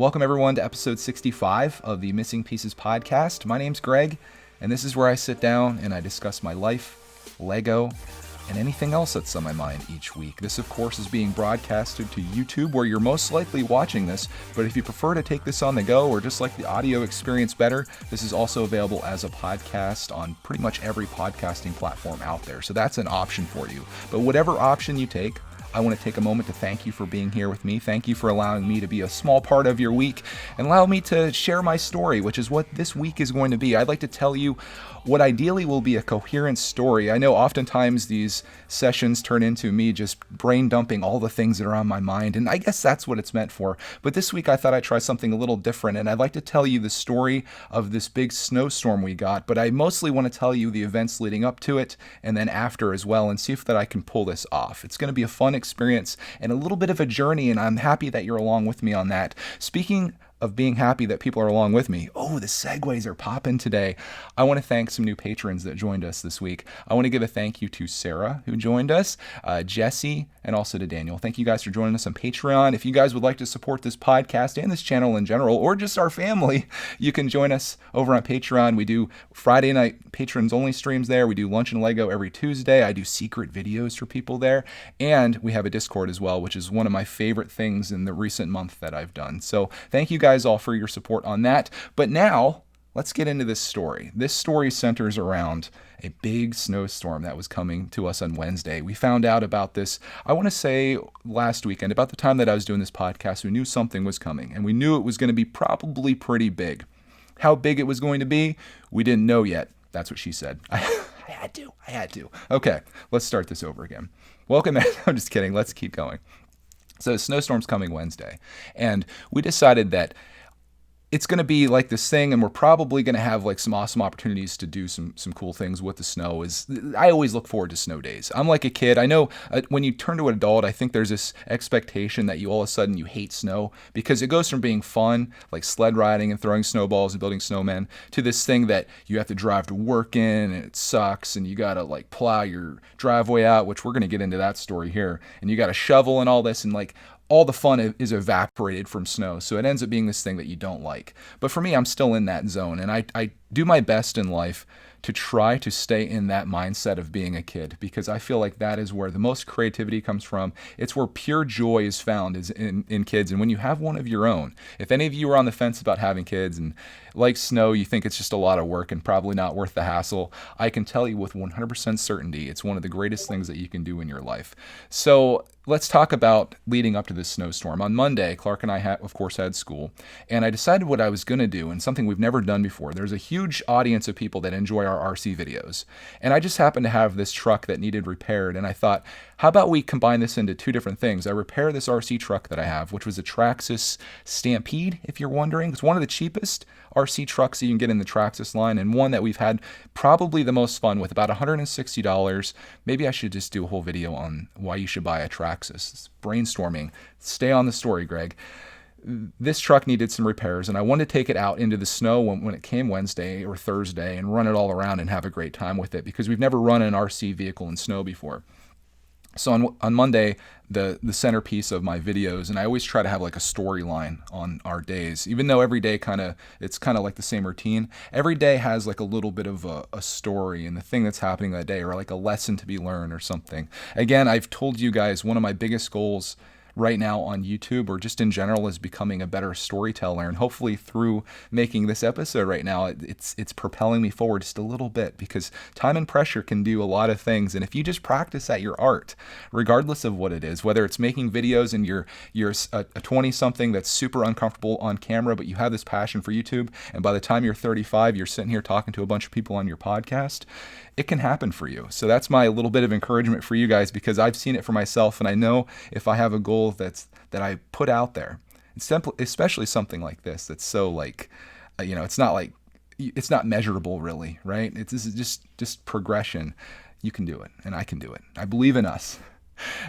Welcome, everyone, to episode 65 of the Missing Pieces podcast. My name's Greg, and this is where I sit down and I discuss my life, Lego, and anything else that's on my mind each week. This, of course, is being broadcasted to YouTube, where you're most likely watching this, but if you prefer to take this on the go or just like the audio experience better, this is also available as a podcast on pretty much every podcasting platform out there. So that's an option for you. But whatever option you take, I want to take a moment to thank you for being here with me. Thank you for allowing me to be a small part of your week and allow me to share my story, which is what this week is going to be. I'd like to tell you what ideally will be a coherent story. I know oftentimes these sessions turn into me just brain dumping all the things that are on my mind, and I guess that's what it's meant for. But this week I thought I'd try something a little different, and I'd like to tell you the story of this big snowstorm we got, but I mostly want to tell you the events leading up to it and then after as well, and see if that I can pull this off. It's going to be a fun experience and a little bit of a journey, and I'm happy that you're along with me on that. Speaking of being happy that people are along with me. Oh, the segues are popping today. I want to thank some new patrons that joined us this week. I want to give a thank you to Sarah, who joined us, Jesse, and also to Daniel. Thank you guys for joining us on Patreon. If you guys would like to support this podcast and this channel in general, or just our family, you can join us over on Patreon. We do Friday night patrons only streams there. We do Lunch and Lego every Tuesday. I do secret videos for people there. And we have a Discord as well, which is one of my favorite things in the recent month that I've done. So thank you guys all for your support on that. But now let's get into this story. This story centers around a big snowstorm that was coming to us on Wednesday. We found out about this, I want to say last weekend, about the time that I was doing this podcast. We knew something was coming, and we knew it was going to be probably pretty big. How big it was going to be, we didn't know yet. That's what she said. I had to. Okay, let's start this over again. Welcome. I'm just kidding. Let's keep going. So snowstorm's coming Wednesday, and we decided that it's going to be like this thing, and we're probably going to have like some awesome opportunities to do some cool things with the snow. I always look forward to snow days. I'm like a kid. I know when you turn to an adult, I think there's this expectation that you all of a sudden you hate snow, because it goes from being fun, like sled riding and throwing snowballs and building snowmen, to this thing that you have to drive to work in, and it sucks, and you got to like plow your driveway out, which we're going to get into that story here, and you got to shovel and all this, and like all the fun is evaporated from snow. So it ends up being this thing that you don't like. But for me, I'm still in that zone, and I do my best in life to try to stay in that mindset of being a kid, because I feel like that is where the most creativity comes from. It's where pure joy is found, is in kids. And when you have one of your own, if any of you are on the fence about having kids and like snow, you think it's just a lot of work and probably not worth the hassle, I can tell you with 100% certainty, it's one of the greatest things that you can do in your life. So let's talk about leading up to this snowstorm. On Monday, Clark and I, of course, had school, and I decided what I was going to do, and something we've never done before. There's a huge audience of people that enjoy our RC videos, and I just happened to have this truck that needed repaired, and I thought, how about we combine this into two different things? I repair this RC truck that I have, which was a Traxxas Stampede, if you're wondering. It's one of the cheapest RC trucks that you can get in the Traxxas line, and one that we've had probably the most fun with, about $160. Maybe I should just do a whole video on why you should buy a Traxxas. It's brainstorming. Stay on the story, Greg. This truck needed some repairs, and I wanted to take it out into the snow when it came Wednesday or Thursday and run it all around and have a great time with it, because we've never run an RC vehicle in snow before. So on Monday, the centerpiece of my videos, and I always try to have like a storyline on our days, even though every day it's kind of like the same routine. Every day has like a little bit of a story and the thing that's happening that day, or like a lesson to be learned or something. Again, I've told you guys one of my biggest goals right now on YouTube, or just in general, is becoming a better storyteller, and hopefully through making this episode right now, it's propelling me forward just a little bit, because time and pressure can do a lot of things, and if you just practice at your art, regardless of what it is, whether it's making videos and you're a 20-something that's super uncomfortable on camera, but you have this passion for YouTube, and by the time you're 35, you're sitting here talking to a bunch of people on your podcast, it can happen for you. So that's my little bit of encouragement for you guys, because I've seen it for myself, and I know if I have a goal that I put out there, especially something like this that's so like, it's not measurable really, right? This is just progression. You can do it, and I can do it. I believe in us.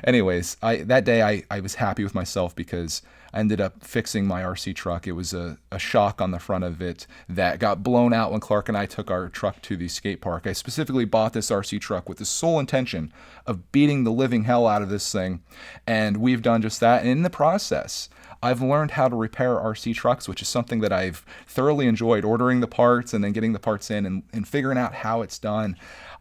Anyways, that day I was happy with myself, because I ended up fixing my RC truck. It was a shock on the front of it that got blown out when Clark and I took our truck to the skate park. I specifically bought this RC truck with the sole intention of beating the living hell out of this thing, and we've done just that. And in the process, I've learned how to repair RC trucks, which is something that I've thoroughly enjoyed, ordering the parts and then getting the parts in and figuring out how it's done.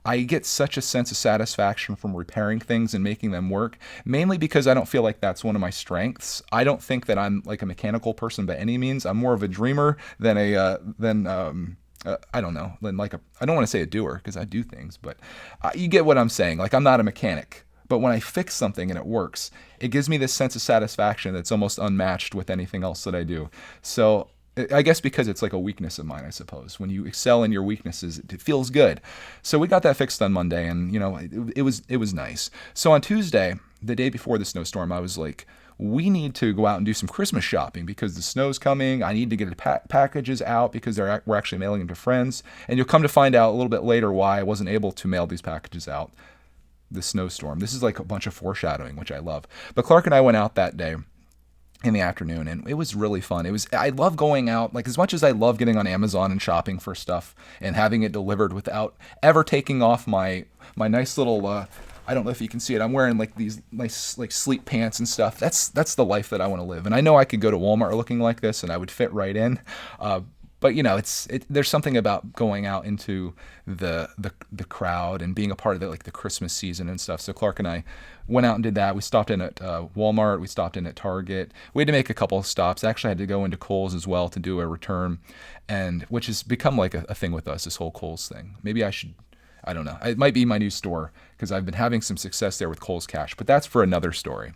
I get such a sense of satisfaction from repairing things and making them work, mainly because I don't feel like that's one of my strengths. I don't think that I'm like a mechanical person by any means. I'm more of a dreamer than I don't know, than like I don't want to say a doer because I do things, but you get what I'm saying. Like I'm not a mechanic. But when I fix something and it works, it gives me this sense of satisfaction that's almost unmatched with anything else that I do. So I guess because it's like a weakness of mine, I suppose. When you excel in your weaknesses, it feels good. So we got that fixed on Monday, and it was nice. So on Tuesday, the day before the snowstorm, I was like, we need to go out and do some Christmas shopping because the snow's coming. I need to get packages out because we're actually mailing them to friends. And you'll come to find out a little bit later why I wasn't able to mail these packages out. The snowstorm. This is like a bunch of foreshadowing, which I love. But Clark and I went out that day in the afternoon, and it was really fun. I love going out, like as much as I love getting on Amazon and shopping for stuff and having it delivered without ever taking off my nice little I don't know if you can see it. I'm wearing like these nice like sleep pants and stuff. That's the life that I want to live. And I know I could go to Walmart looking like this and I would fit right in. But there's something about going out into the crowd and being a part of like the Christmas season and stuff. So Clark and I went out and did that. We stopped in at Walmart. We stopped in at Target. We had to make a couple of stops. Actually, I had to go into Kohl's as well to do a return, and which has become like a thing with us. This whole Kohl's thing. Maybe I should. I don't know. It might be my new store because I've been having some success there with Kohl's Cash. But that's for another story.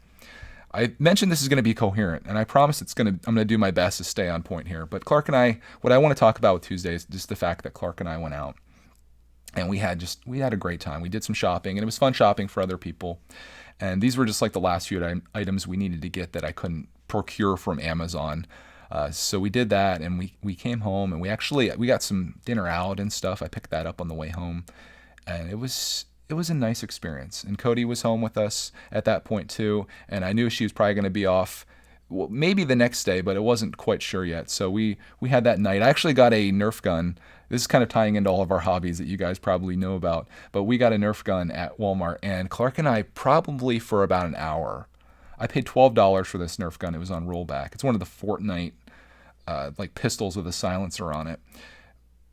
I mentioned this is going to be coherent, and I promise I'm going to do my best to stay on point here. But Clark and I, what I want to talk about with Tuesday is just the fact that Clark and I went out, and we had a great time. We did some shopping, and it was fun shopping for other people. And these were just like the last few items we needed to get that I couldn't procure from Amazon. So we did that, and we came home, and we got some dinner out and stuff. I picked that up on the way home, and it was a nice experience. And Cody was home with us at that point too, and I knew she was probably going to be off, well, maybe the next day, but it wasn't quite sure yet. So we had that night. I actually got a Nerf gun. This is kind of tying into all of our hobbies that you guys probably know about, but we got a Nerf gun at Walmart, and Clark and I probably for about an hour. I paid $12 for this Nerf gun. It was on rollback. It's one of the Fortnite like pistols with a silencer on it.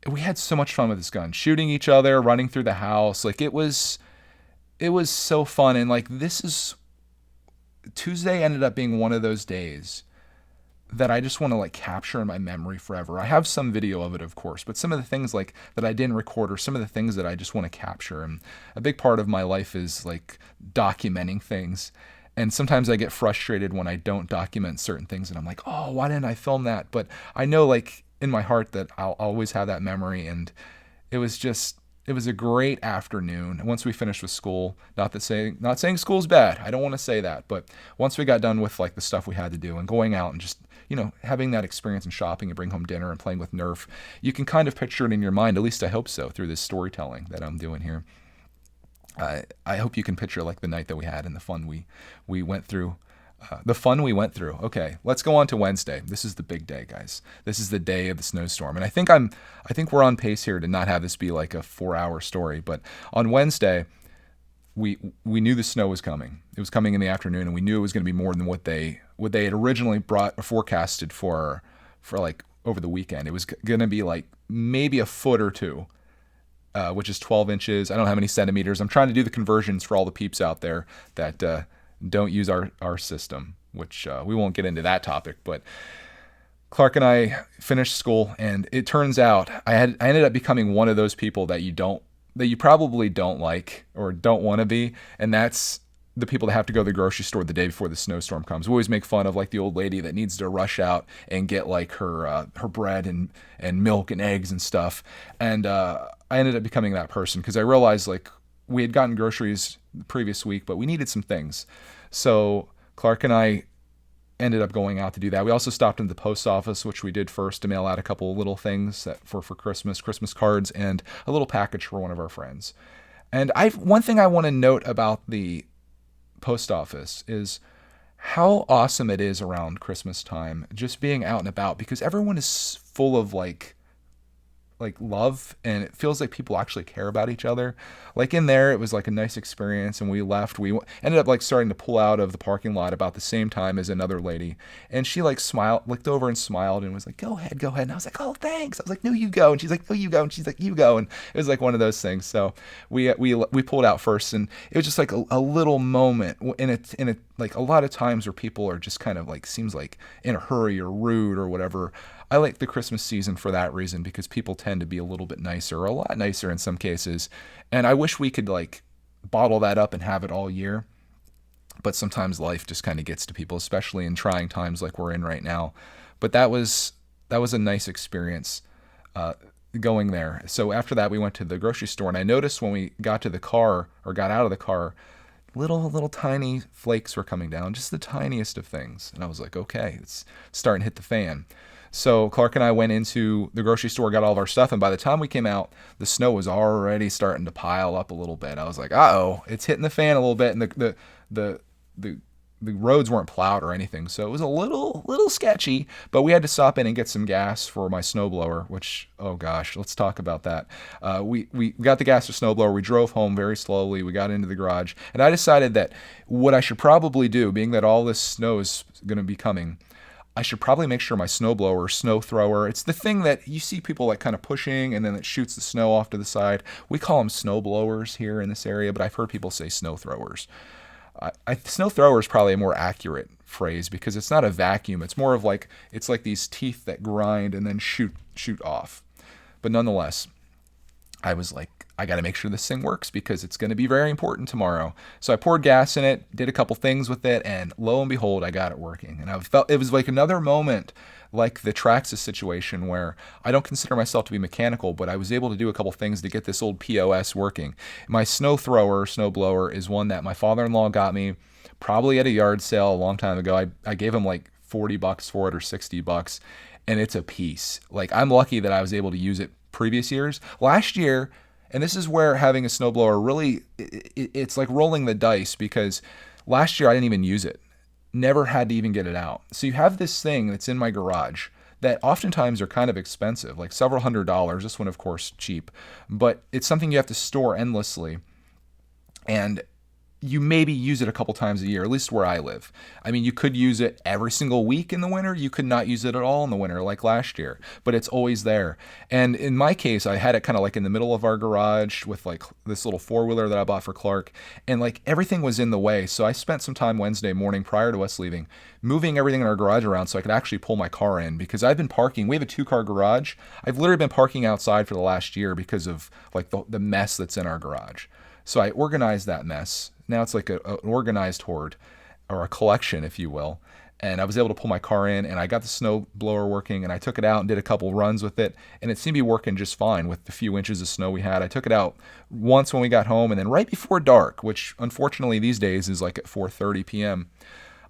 We had so much fun with this gun, shooting each other, running through the house. Like it was so fun. And like Tuesday ended up being one of those days that I just want to like capture in my memory forever. I have some video of it, of course, but some of the things like that I didn't record are some of the things that I just want to capture. And a big part of my life is like documenting things. And sometimes I get frustrated when I don't document certain things and I'm like, oh, why didn't I film that? But I know like in my heart that I'll always have that memory. And it was a great afternoon. Once we finished with school, not saying school's bad. I don't want to say that, but once we got done with like the stuff we had to do and going out and just, having that experience and shopping and bring home dinner and playing with Nerf, you can kind of picture it in your mind. At least I hope so through this storytelling that I'm doing here. I hope you can picture like the night that we had and the fun we went through. Okay, let's go on to Wednesday. This is the big day, guys. This is the day of the snowstorm. And I think we're on pace here to not have this be like a 4-hour story. But on Wednesday, we knew the snow was coming. It was coming in the afternoon, and we knew it was going to be more than what they had originally brought or forecasted for like over the weekend. It was going to be like maybe a foot or two, which is 12 inches. I don't know how many centimeters. I'm trying to do the conversions for all the peeps out there that don't use our system, which we won't get into that topic. But Clark and I finished school, and it turns out I ended up becoming one of those people that you probably don't like or don't want to be, and that's the people that have to go to the grocery store the day before the snowstorm comes. We always make fun of like the old lady that needs to rush out and get like her bread and milk and eggs and stuff. And I ended up becoming that person because I realized like we had gotten groceries the previous week, but we needed some things. So Clark and I ended up going out to do that. We also stopped in the post office, which we did first, to mail out a couple of little things for Christmas cards and a little package for one of our friends. And one thing I want to note about the post office is how awesome it is around Christmas time, just being out and about, because everyone is full of like like love, and it feels like people actually care about each other. Like in there, it was like a nice experience, and we left. We ended up like starting to pull out of the parking lot about the same time as another lady, and she like smiled, looked over and smiled, and was like, go ahead, go ahead. And I was like, oh, thanks. I was like, no, you go. And she's like, no, you go. And she's like, you go. And it was like one of those things. So we pulled out first, and it was just like a little moment in a like a lot of times where people are just kind of like, seems like in a hurry or rude or whatever. I like the Christmas season for that reason, because people tend to be a little bit nicer, or a lot nicer in some cases. And I wish we could like bottle that up and have it all year. But sometimes life just kind of gets to people, especially in trying times like we're in right now. But that was a nice experience going there. So after that, we went to the grocery store, and I noticed when we got to the car, or got out of the car, little tiny flakes were coming down, just the tiniest of things. And I was like, okay, it's starting to hit the fan. So Clark and I went into the grocery store, got all of our stuff, and by the time we came out, the snow was already starting to pile up a little bit. I was like, uh-oh, it's hitting the fan a little bit, and the roads weren't plowed or anything, so it was a little sketchy. But we had to stop in and get some gas for my snowblower, which, oh gosh, let's talk about that. We got the gas for snowblower. We drove home very slowly. We got into the garage, and I decided that what I should probably do, being that all this snow is going to be coming, I should probably make sure my snowblower, snow thrower, it's the thing that you see people like kind of pushing and then it shoots the snow off to the side. We call them snow blowers here in this area, but I've heard people say snow throwers. Snow thrower is probably a more accurate phrase, because it's not a vacuum. It's more of like, it's like these teeth that grind and then shoot off. But nonetheless, I was like, I got to make sure this thing works, because it's going to be very important tomorrow. So I poured gas in it, did a couple things with it, and lo and behold, I got it working. And I felt it was like another moment, like the Traxxas situation, where I don't consider myself to be mechanical, but I was able to do a couple things to get this old POS working. My snow blower is one that my father-in-law got me probably at a yard sale a long time ago. I gave him like $40 for it, or $60, and it's a piece. Like, I'm lucky that I was able to use it previous years. Last year, and this is where having a snowblower really, it's like rolling the dice, because last year I didn't even use it. Never had to even get it out. So you have this thing that's in my garage that oftentimes are kind of expensive, like several $100s. This one, of course, cheap, but it's something you have to store endlessly. And you maybe use it a couple times a year, at least where I live. I mean, you could use it every single week in the winter. You could not use it at all in the winter, like last year, but it's always there. And in my case, I had it kind of like in the middle of our garage with like this little four-wheeler that I bought for Clark, and like everything was in the way. So I spent some time Wednesday morning prior to us leaving, moving everything in our garage around so I could actually pull my car in, because I've been parking. We have a 2-car garage. I've literally been parking outside for the last year because of like the mess that's in our garage. So I organized that mess. Now it's like an organized hoard, or a collection, if you will. And I was able to pull my car in, and I got the snow blower working, and I took it out and did a couple runs with it, and it seemed to be working just fine with the few inches of snow we had. I took it out once when we got home, and then right before dark, which unfortunately these days is like at 4:30 p.m.,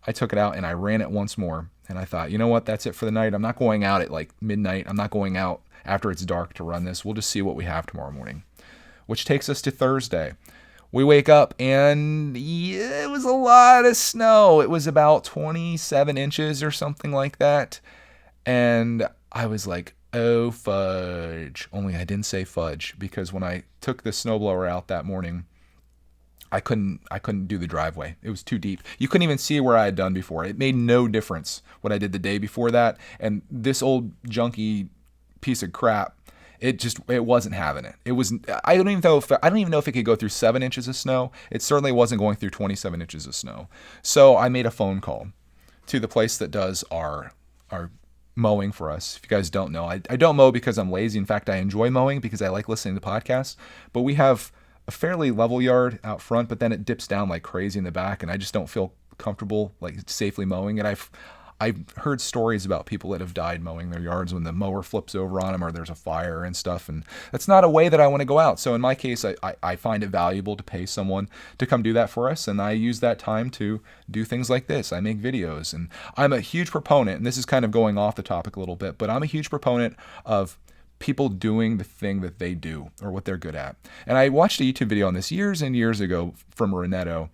I took it out and I ran it once more. And I thought, you know what, that's it for the night. I'm not going out at like midnight. I'm not going out after it's dark to run this. We'll just see what we have tomorrow morning. Which takes us to Thursday. We wake up, and it was a lot of snow. It was about 27 inches or something like that. And I was like, oh, fudge. Only I didn't say fudge, because when I took the snowblower out that morning, I couldn't do the driveway. It was too deep. You couldn't even see where I had done before. It made no difference what I did the day before that. And this old junky piece of crap, it wasn't having it. It was, I don't even know if it could go through 7 inches of snow. It certainly wasn't going through 27 inches of snow. So I made a phone call to the place that does our mowing for us. If you guys don't know, I don't mow because I'm lazy. In fact, I enjoy mowing because I like listening to podcasts. But we have a fairly level yard out front, but then it dips down like crazy in the back, and I just don't feel comfortable like safely mowing. And I've heard stories about people that have died mowing their yards when the mower flips over on them, or there's a fire and stuff. And that's not a way that I want to go out. So in my case, I find it valuable to pay someone to come do that for us. And I use that time to do things like this. I make videos, and I'm a huge proponent, and this is kind of going off the topic a little bit, but I'm a huge proponent of people doing the thing that they do, or what they're good at. And I watched a YouTube video on this years and years ago from Renetto.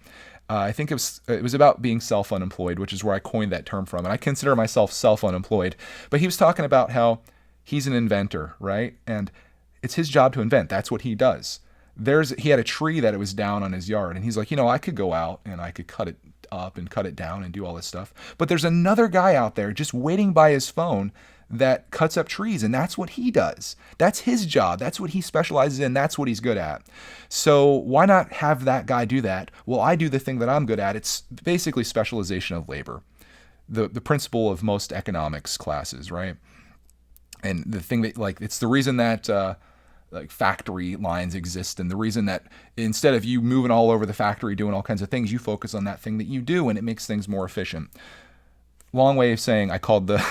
I think it was about being self-unemployed, which is where I coined that term from. And I consider myself self-unemployed. But he was talking about how he's an inventor, right? And It's his job to invent. That's what he does. He had a tree that it was down on his yard, and he's like, I could go out and I could cut it up and cut it down and do all this stuff. But there's another guy out there just waiting by his phone that cuts up trees, and that's what he does. That's his job. That's what he specializes in. That's what he's good at. So why not have that guy do that? Well, I do the thing that I'm good at. It's basically specialization of labor, the principle of most economics classes, right? And the thing that, like, it's the reason that like factory lines exist, and the reason that instead of you moving all over the factory doing all kinds of things, you focus on that thing that you do, and it makes things more efficient. Long way of saying, I called the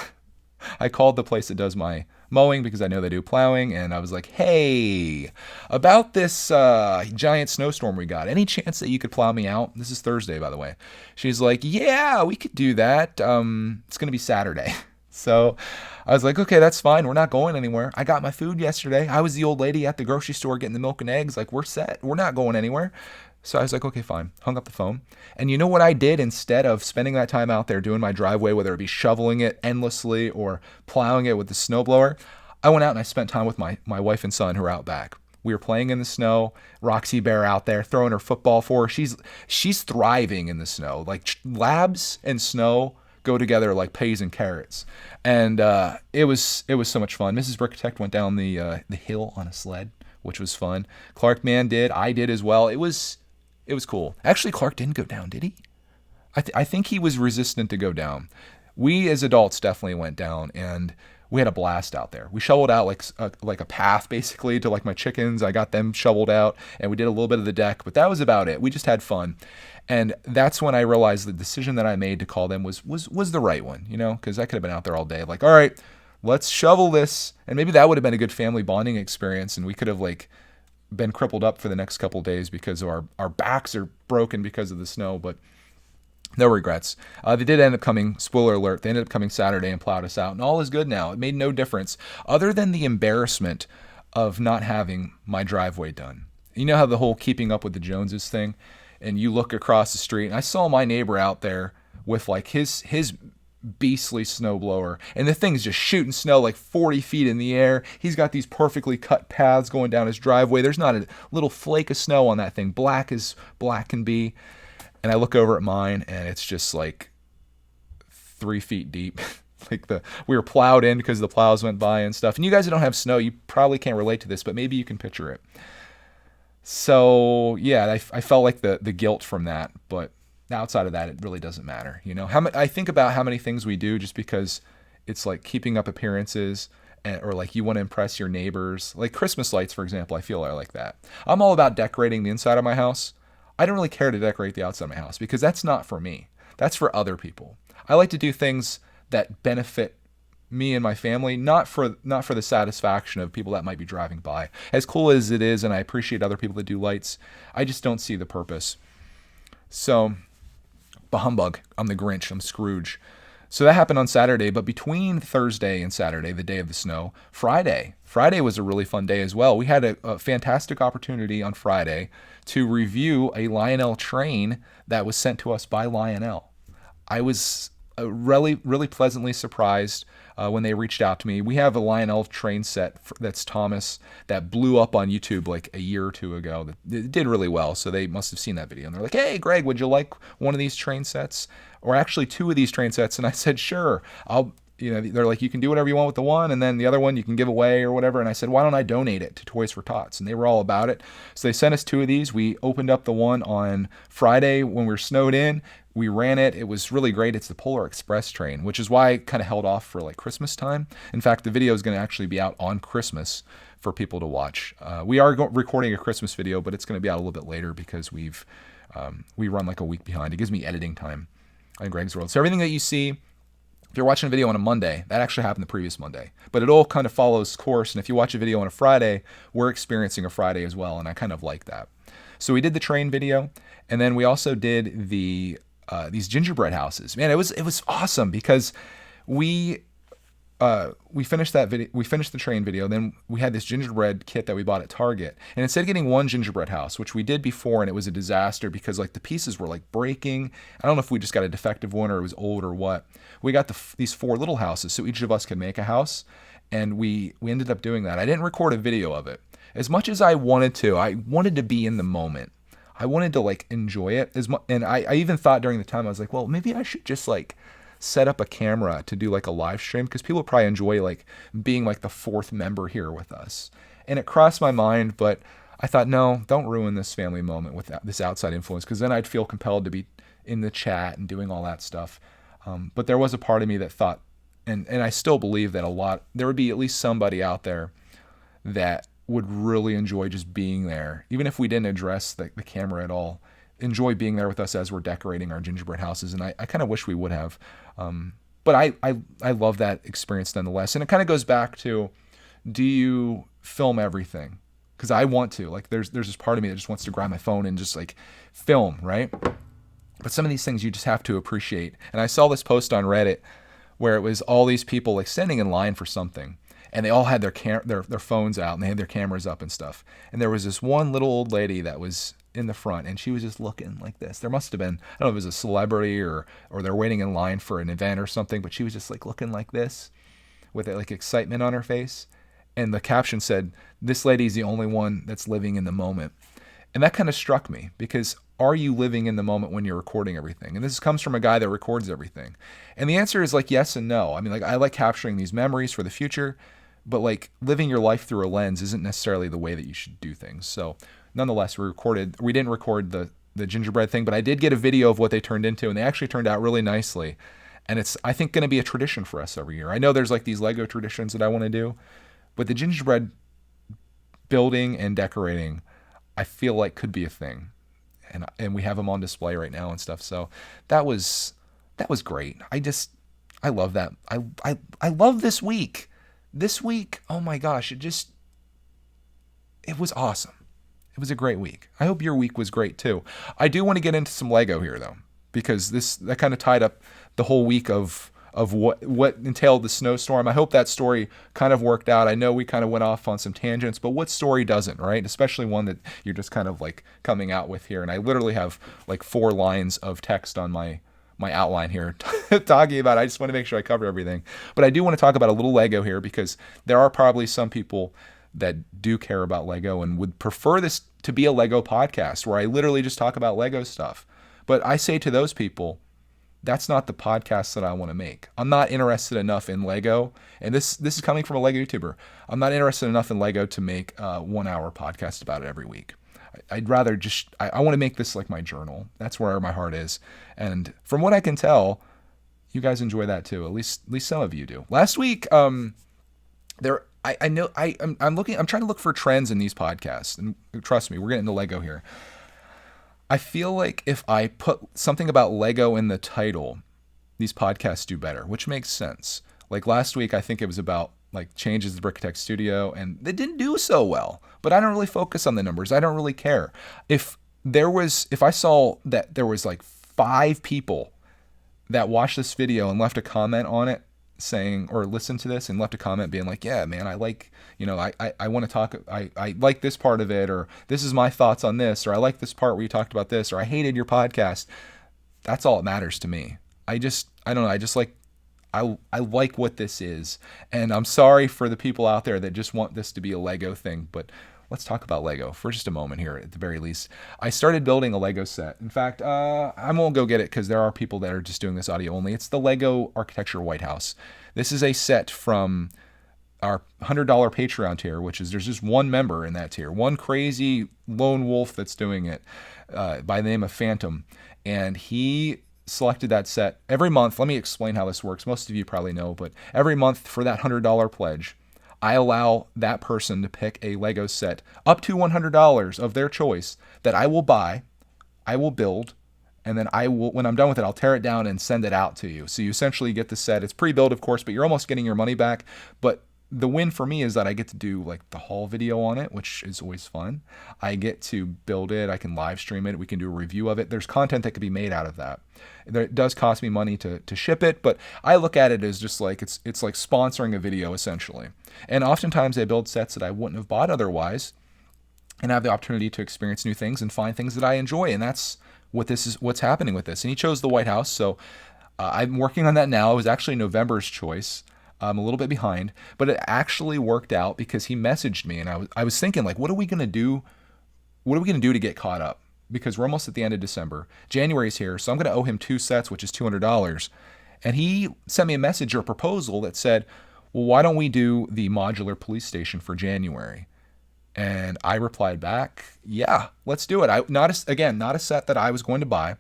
place that does my mowing because I know they do plowing, and I was like, hey, about this giant snowstorm we got, any chance that you could plow me out? This is Thursday, by the way. She's like, yeah, we could do that. It's going to be Saturday. So I was like, okay, that's fine. We're not going anywhere. I got my food yesterday. I was the old lady at the grocery store getting the milk and eggs. Like, we're set. We're not going anywhere. So I was like, okay, fine. Hung up the phone. And you know what I did instead of spending that time out there doing my driveway, whether it be shoveling it endlessly or plowing it with the snowblower? I went out and I spent time with my wife and son who are out back. We were playing in the snow. Roxy Bear out there throwing her football for her. She's thriving in the snow. Like, labs and snow go together like peas and carrots. And it was so much fun. Mrs. Brickitect went down the hill on a sled, which was fun. Clark Man did. I did as well. It was cool. Actually, Clark didn't go down, did he? I think he was resistant to go down. We as adults definitely went down, and we had a blast out there. We shoveled out like a path basically to like my chickens. I got them shoveled out, and we did a little bit of the deck, but that was about it. We just had fun. And that's when I realized the decision that I made to call them was the right one, because I could have been out there all day like, all right, let's shovel this. And maybe that would have been a good family bonding experience, and we could have like been crippled up for the next couple of days because our backs are broken because of the snow, but no regrets. They did end up coming, spoiler alert, they ended up coming Saturday and plowed us out, and all is good now. It made no difference other than the embarrassment of not having my driveway done. You know how the whole keeping up with the Joneses thing, and you look across the street, and I saw my neighbor out there with like his beastly snowblower, and the thing's just shooting snow like 40 feet in the air. He's got these perfectly cut paths going down his driveway. There's not a little flake of snow on that thing, black as black can be. And I look over at mine, and it's just like 3 feet deep. We were plowed in because the plows went by and stuff. And you guys that don't have snow, you probably can't relate to this, but maybe you can picture it. So yeah, I felt like the guilt from that, but outside of that, it really doesn't matter. I think about how many things we do just because it's like keeping up appearances, or like you want to impress your neighbors. Like Christmas lights, for example, I feel are like that. I'm all about decorating the inside of my house. I don't really care to decorate the outside of my house because that's not for me. That's for other people. I like to do things that benefit me and my family, not for the satisfaction of people that might be driving by. As cool as it is, and I appreciate other people that do lights, I just don't see the purpose. So, bah humbug. I'm the Grinch. I'm Scrooge. So that happened on Saturday, but between Thursday and Saturday, the day of the snow, Friday was a really fun day as well. We had a fantastic opportunity on Friday to review a Lionel train that was sent to us by Lionel. I was really, really pleasantly surprised when they reached out to me. We have a Lionel train set that's Thomas that blew up on YouTube like a year or two ago. It did really well, so they must have seen that video. And they're like, hey, Greg, would you like one of these train sets? Or actually 2 of these train sets? And I said, sure. They're like, you can do whatever you want with the one, and then the other one you can give away or whatever. And I said, why don't I donate it to Toys for Tots? And they were all about it. So they sent us 2 of these. We opened up the one on Friday when we were snowed in. We ran it. It was really great. It's the Polar Express train, which is why I kind of held off for like Christmas time. In fact, the video is going to actually be out on Christmas for people to watch. We are recording a Christmas video, but it's going to be out a little bit later because we run like a week behind. It gives me editing time in Greg's World. So everything that you see, if you're watching a video on a Monday, that actually happened the previous Monday. But it all kind of follows course. And if you watch a video on a Friday, we're experiencing a Friday as well. And I kind of like that. So we did the train video. And then we also did these gingerbread houses. Man, it was awesome because we we finished that video. We finished the train video. Then we had this gingerbread kit that we bought at Target. And instead of getting one gingerbread house, which we did before, and it was a disaster because like the pieces were like breaking. I don't know if we just got a defective one or it was old or what. We got these 4 little houses, so each of us could make a house, and we ended up doing that. I didn't record a video of it. As much as I wanted to, I wanted to be in the moment. I wanted to like enjoy it as much. And I even thought during the time, I was like, well, maybe I should just like set up a camera to do like a live stream, because people probably enjoy like being like the 4th member here with us. And it crossed my mind, but I thought, no, don't ruin this family moment with this outside influence, because then I'd feel compelled to be in the chat and doing all that stuff. But there was a part of me that thought, and I still believe that there would be at least somebody out there that would really enjoy just being there, even if we didn't address the camera at all. Enjoy being there with us as we're decorating our gingerbread houses, and I kind of wish we would have. But I love that experience nonetheless. And it kind of goes back to, do you film everything? Because I want to. Like there's this part of me that just wants to grab my phone and just like film, right? But some of these things you just have to appreciate. And I saw this post on Reddit where it was all these people like standing in line for something, and they all had their phones out and they had their cameras up and stuff. And there was this one little old lady that was in the front, and she was just looking like this. There must have been, I don't know if it was a celebrity or they're waiting in line for an event or something, but she was just like looking like this with like excitement on her face. And the caption said, "This lady's the only one that's living in the moment." And that kind of struck me, because are you living in the moment when you're recording everything? And this comes from a guy that records everything. And the answer is like yes and no. I mean, like I like capturing these memories for the future, but like living your life through a lens isn't necessarily the way that you should do things. So nonetheless, we didn't record the gingerbread thing, but I did get a video of what they turned into, and they actually turned out really nicely. And it's, I think, going to be a tradition for us every year. I know there's like these Lego traditions that I want to do, but the gingerbread building and decorating, I feel like could be a thing. And we have them on display right now and stuff. So that was great. I love that. I love this week. This week, oh my gosh, it was awesome. It was a great week. I hope your week was great too. I do want to get into some Lego here though, because that kind of tied up the whole week of what entailed the snowstorm. I hope that story kind of worked out. I know we kind of went off on some tangents, but what story doesn't, right? Especially one that you're just kind of like coming out with here. And I literally have like 4 lines of text on my outline here talking about it. I just want to make sure I cover everything. But I do want to talk about a little Lego here, because there are probably some people that do care about Lego and would prefer this to be a Lego podcast where I literally just talk about Lego stuff. But I say to those people, that's not the podcast that I want to make. I'm not interested enough in Lego, and this is coming from a Lego YouTuber. I'm not interested enough in Lego to make a 1-hour podcast about it every week. I'd rather just, I want to make this like my journal. That's where my heart is. And from what I can tell, you guys enjoy that too. At least some of you do. Last week, I'm trying to look for trends in these podcasts, and trust me, we're getting into Lego here. I feel like if I put something about Lego in the title, these podcasts do better, which makes sense. Like last week, I think it was about like changes to the brickitect studio, and they didn't do so well, but I don't really focus on the numbers. I don't really care. If I saw that there was like 5 people that watched this video and left a comment on it saying, or listened to this and left a comment being like, yeah, man, I like, I want to talk, I like this part of it, or this is my thoughts on this, or I like this part where you talked about this, or I hated your podcast. That's all that matters to me. I don't know. I like what this is, and I'm sorry for the people out there that just want this to be a Lego thing, but let's talk about Lego for just a moment here at the very least. I started building a Lego set. In fact, I won't go get it because there are people that are just doing this audio only. It's the Lego Architecture White House. This is a set from our $100 Patreon tier, which is, there's just one member in that tier, one crazy lone wolf that's doing it by the name of Phantom, and he selected that set every month. Let me explain how this works. Most of you probably know, but every month for that $100 pledge, I allow that person to pick a Lego set up to $100 of their choice that I will buy, I will build, and then when I'm done with it, I'll tear it down and send it out to you. So you essentially get the set. It's pre-built, of course, but you're almost getting your money back. But the win for me is that I get to do like the haul video on it, which is always fun. I get to build it. I can live stream it. We can do a review of it. There's content that could be made out of that. It does cost me money to ship it, but I look at it as just like it's like sponsoring a video essentially. And oftentimes I build sets that I wouldn't have bought otherwise, and have the opportunity to experience new things and find things that I enjoy. And that's what's happening with this. And he chose the White House, so I'm working on that now. It was actually November's choice. I'm a little bit behind, but it actually worked out because he messaged me, and I was thinking like, what are we gonna do? What are we gonna do to get caught up? Because we're almost at the end of December. January's here, so I'm gonna owe him 2 sets, which is $200. And he sent me a message or a proposal that said, well, why don't we do the modular police station for January? And I replied back, yeah, let's do it. Not a set that I was going to buy.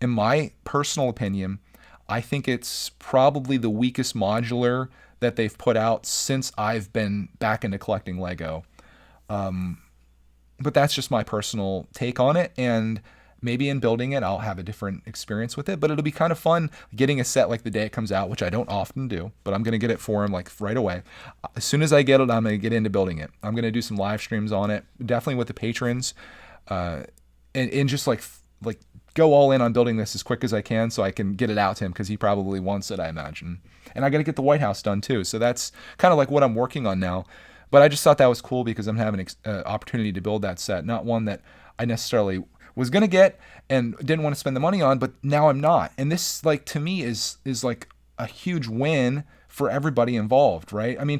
In my personal opinion, I think it's probably the weakest modular that they've put out since I've been back into collecting Lego. But that's just my personal take on it. And maybe in building it, I'll have a different experience with it. But it'll be kind of fun getting a set like the day it comes out, which I don't often do. But I'm going to get it for him like right away. As soon as I get it, I'm going to get into building it. I'm going to do some live streams on it, definitely with the patrons, and just like go all in on building this as quick as I can so I can get it out to him because he probably wants it, I imagine. And I got to get the White House done too. So that's kind of like what I'm working on now. But I just thought that was cool because I'm having an opportunity to build that set, not one that I necessarily was going to get and didn't want to spend the money on, but now I'm not. And this, like, to me is like a huge win for everybody involved, right? I mean,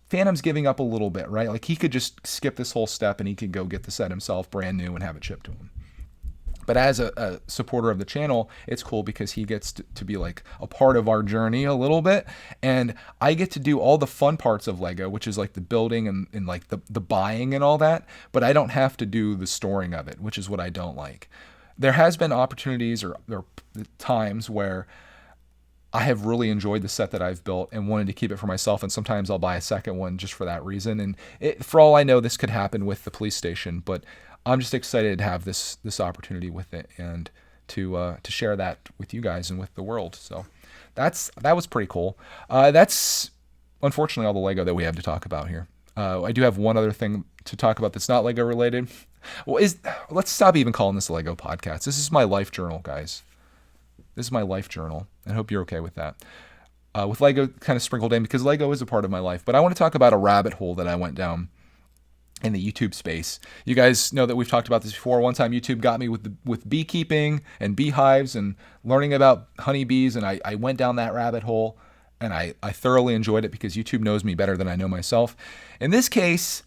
Phantom's giving up a little bit, right? Like, he could just skip this whole step and he could go get the set himself brand new and have it shipped to him. But as a supporter of the channel, it's cool because he gets to be like a part of our journey a little bit. And I get to do all the fun parts of Lego, which is like the building and like the buying and all that. But I don't have to do the storing of it, which is what I don't like. There has been opportunities or times where I have really enjoyed the set that I've built and wanted to keep it for myself. And sometimes I'll buy a second one just for that reason. And for all I know, this could happen with the police station, but I'm just excited to have this opportunity with it and to share that with you guys and with the world. So that was pretty cool. That's unfortunately all the Lego that we have to talk about here. I do have one other thing to talk about that's not Lego related. Let's stop even calling this a Lego podcast. This is my life journal, guys. This is my life journal. I hope you're okay with that. With Lego kind of sprinkled in because Lego is a part of my life. But I want to talk about a rabbit hole that I went down in the YouTube space. You guys know that we've talked about this before. One time YouTube got me with beekeeping and beehives and learning about honeybees, and I went down that rabbit hole, and I thoroughly enjoyed it because YouTube knows me better than I know myself. In this case,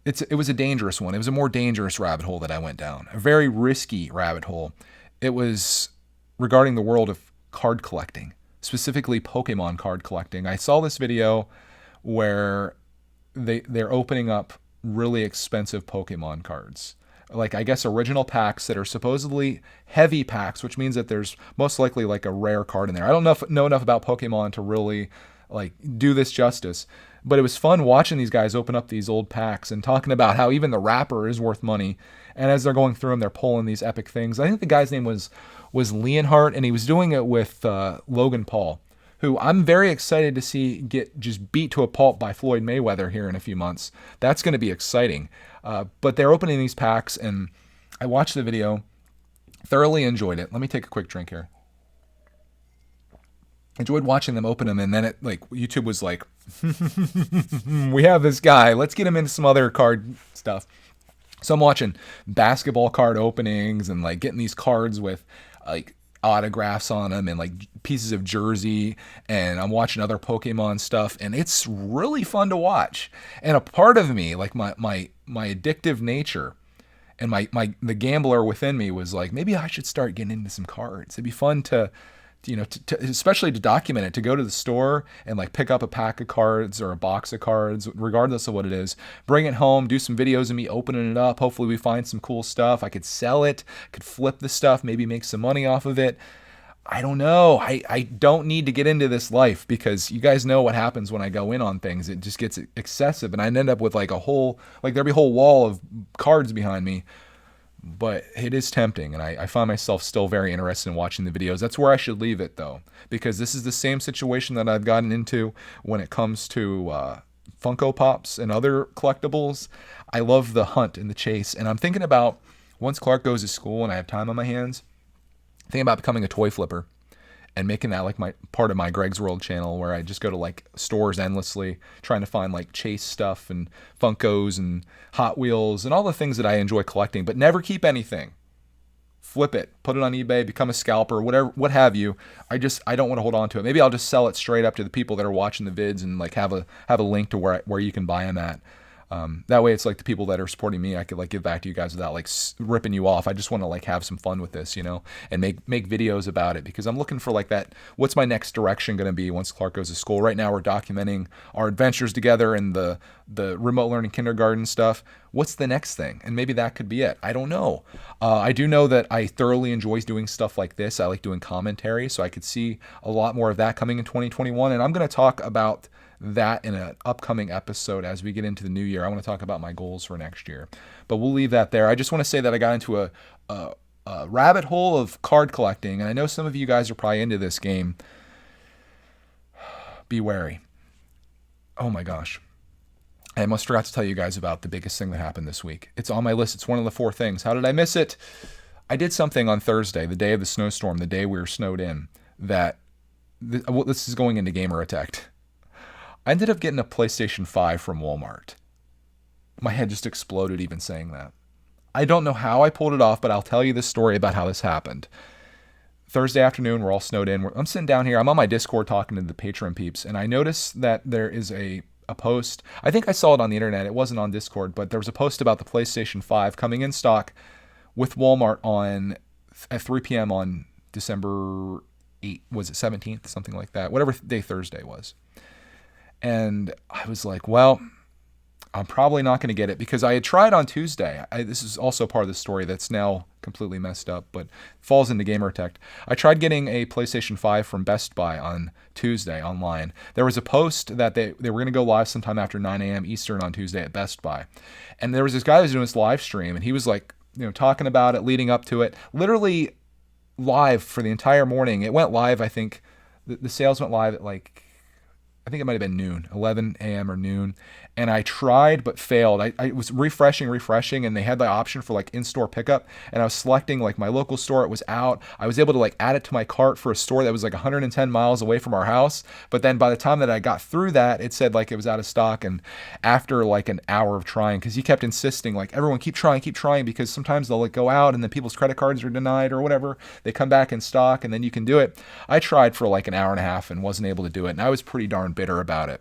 it was a dangerous one. It was a more dangerous rabbit hole that I went down, a very risky rabbit hole. It was regarding the world of card collecting, specifically Pokemon card collecting. I saw this video where they're opening up really expensive Pokemon cards. Like, I guess, original packs that are supposedly heavy packs, which means that there's most likely like a rare card in there. I don't know enough about Pokemon to really like do this justice, but it was fun watching these guys open up these old packs and talking about how even the wrapper is worth money. And as they're going through them, they're pulling these epic things. I think the guy's name was Leonhardt, and he was doing it with Logan Paul, who I'm very excited to see get just beat to a pulp by Floyd Mayweather here in a few months. That's going to be exciting. But they're opening these packs, and I watched the video, thoroughly enjoyed it. Let me take a quick drink here. Enjoyed watching them open them, and then YouTube was like, we have this guy. Let's get him into some other card stuff. So I'm watching basketball card openings and like getting these cards with like autographs on them and like pieces of jersey, and I'm watching other Pokemon stuff, and it's really fun to watch. And a part of me, like my addictive nature and the gambler within me was like, maybe I should start getting into some cards. It'd be fun to especially to document it, to go to the store and like pick up a pack of cards or a box of cards, regardless of what it is, bring it home, do some videos of me opening it up. Hopefully we find some cool stuff. I could sell it, could flip the stuff, maybe make some money off of it. I don't know. I don't need to get into this life because you guys know what happens when I go in on things. It just gets excessive, and I end up with like there'd be a whole wall of cards behind me. but it is tempting, and I find myself still very interested in watching the videos. That's where I should leave it, though, because this is the same situation that I've gotten into when it comes to Funko Pops and other collectibles. I love the hunt and the chase, and I'm thinking about, once Clark goes to school and I have time on my hands, thinking about becoming a toy flipper and making that like my part of my Greg's World channel, where I just go to like stores endlessly trying to find like chase stuff and Funkos and Hot Wheels and all the things that I enjoy collecting, but never keep anything. Flip it, put it on eBay, become a scalper, whatever, what have you. I don't want to hold on to it. Maybe I'll just sell it straight up to the people that are watching the vids and like have a link to where you can buy them at. That way it's like the people that are supporting me, I could like give back to you guys without like ripping you off. I just want to like have some fun with this, and make videos about it, because I'm looking for like that. What's my next direction going to be once Clark goes to school? Right now we're documenting our adventures together and the remote learning kindergarten stuff. What's the next thing? And maybe that could be it. I don't know. I do know that I thoroughly enjoy doing stuff like this. I like doing commentary, so I could see a lot more of that coming in 2021. And I'm going to talk about that in an upcoming episode as we get into the new year. I want to talk about my goals for next year, but we'll leave that there. I just want to say that I got into a rabbit hole of card collecting, and I know some of you guys are probably into this game. Be wary. Oh my gosh. I almost forgot to tell you guys about the biggest thing that happened this week. It's on my list. It's one of the 4 things. How did I miss it? I did something on Thursday, the day of the snowstorm, the day we were snowed in, this is going into gamer attack. I ended up getting a PlayStation 5 from Walmart. My head just exploded even saying that. I don't know how I pulled it off, but I'll tell you this story about how this happened. Thursday afternoon, we're all snowed in. I'm sitting down here. I'm on my Discord talking to the Patreon peeps, and I noticed that there is a post. I think I saw it on the internet. It wasn't on Discord, but there was a post about the PlayStation 5 coming in stock with Walmart at 3 p.m. on December 8th. Was it 17th? Something like that. Whatever day Thursday was. And I was like, well, I'm probably not going to get it, because I had tried on Tuesday. This is also part of the story that's now completely messed up, but falls into gamer tech. I tried getting a PlayStation 5 from Best Buy on Tuesday online. There was a post that they were going to go live sometime after 9 a.m. Eastern on Tuesday at Best Buy. And there was this guy who was doing this live stream, and he was like, talking about it, leading up to it, literally live for the entire morning. It went live, I think, the sales went live at I think it might have been noon, 11 a.m. or noon. And I tried but failed. I was refreshing, and they had the option for like in-store pickup. And I was selecting like my local store. It was out. I was able to like add it to my cart for a store that was like 110 miles away from our house. But then by the time that I got through that, it said like it was out of stock. And after like an hour of trying, because he kept insisting like, everyone keep trying, because sometimes they'll like go out and then people's credit cards are denied or whatever. They come back in stock and then you can do it. I tried for like an hour and a half and wasn't able to do it. And I was pretty darn bitter about it.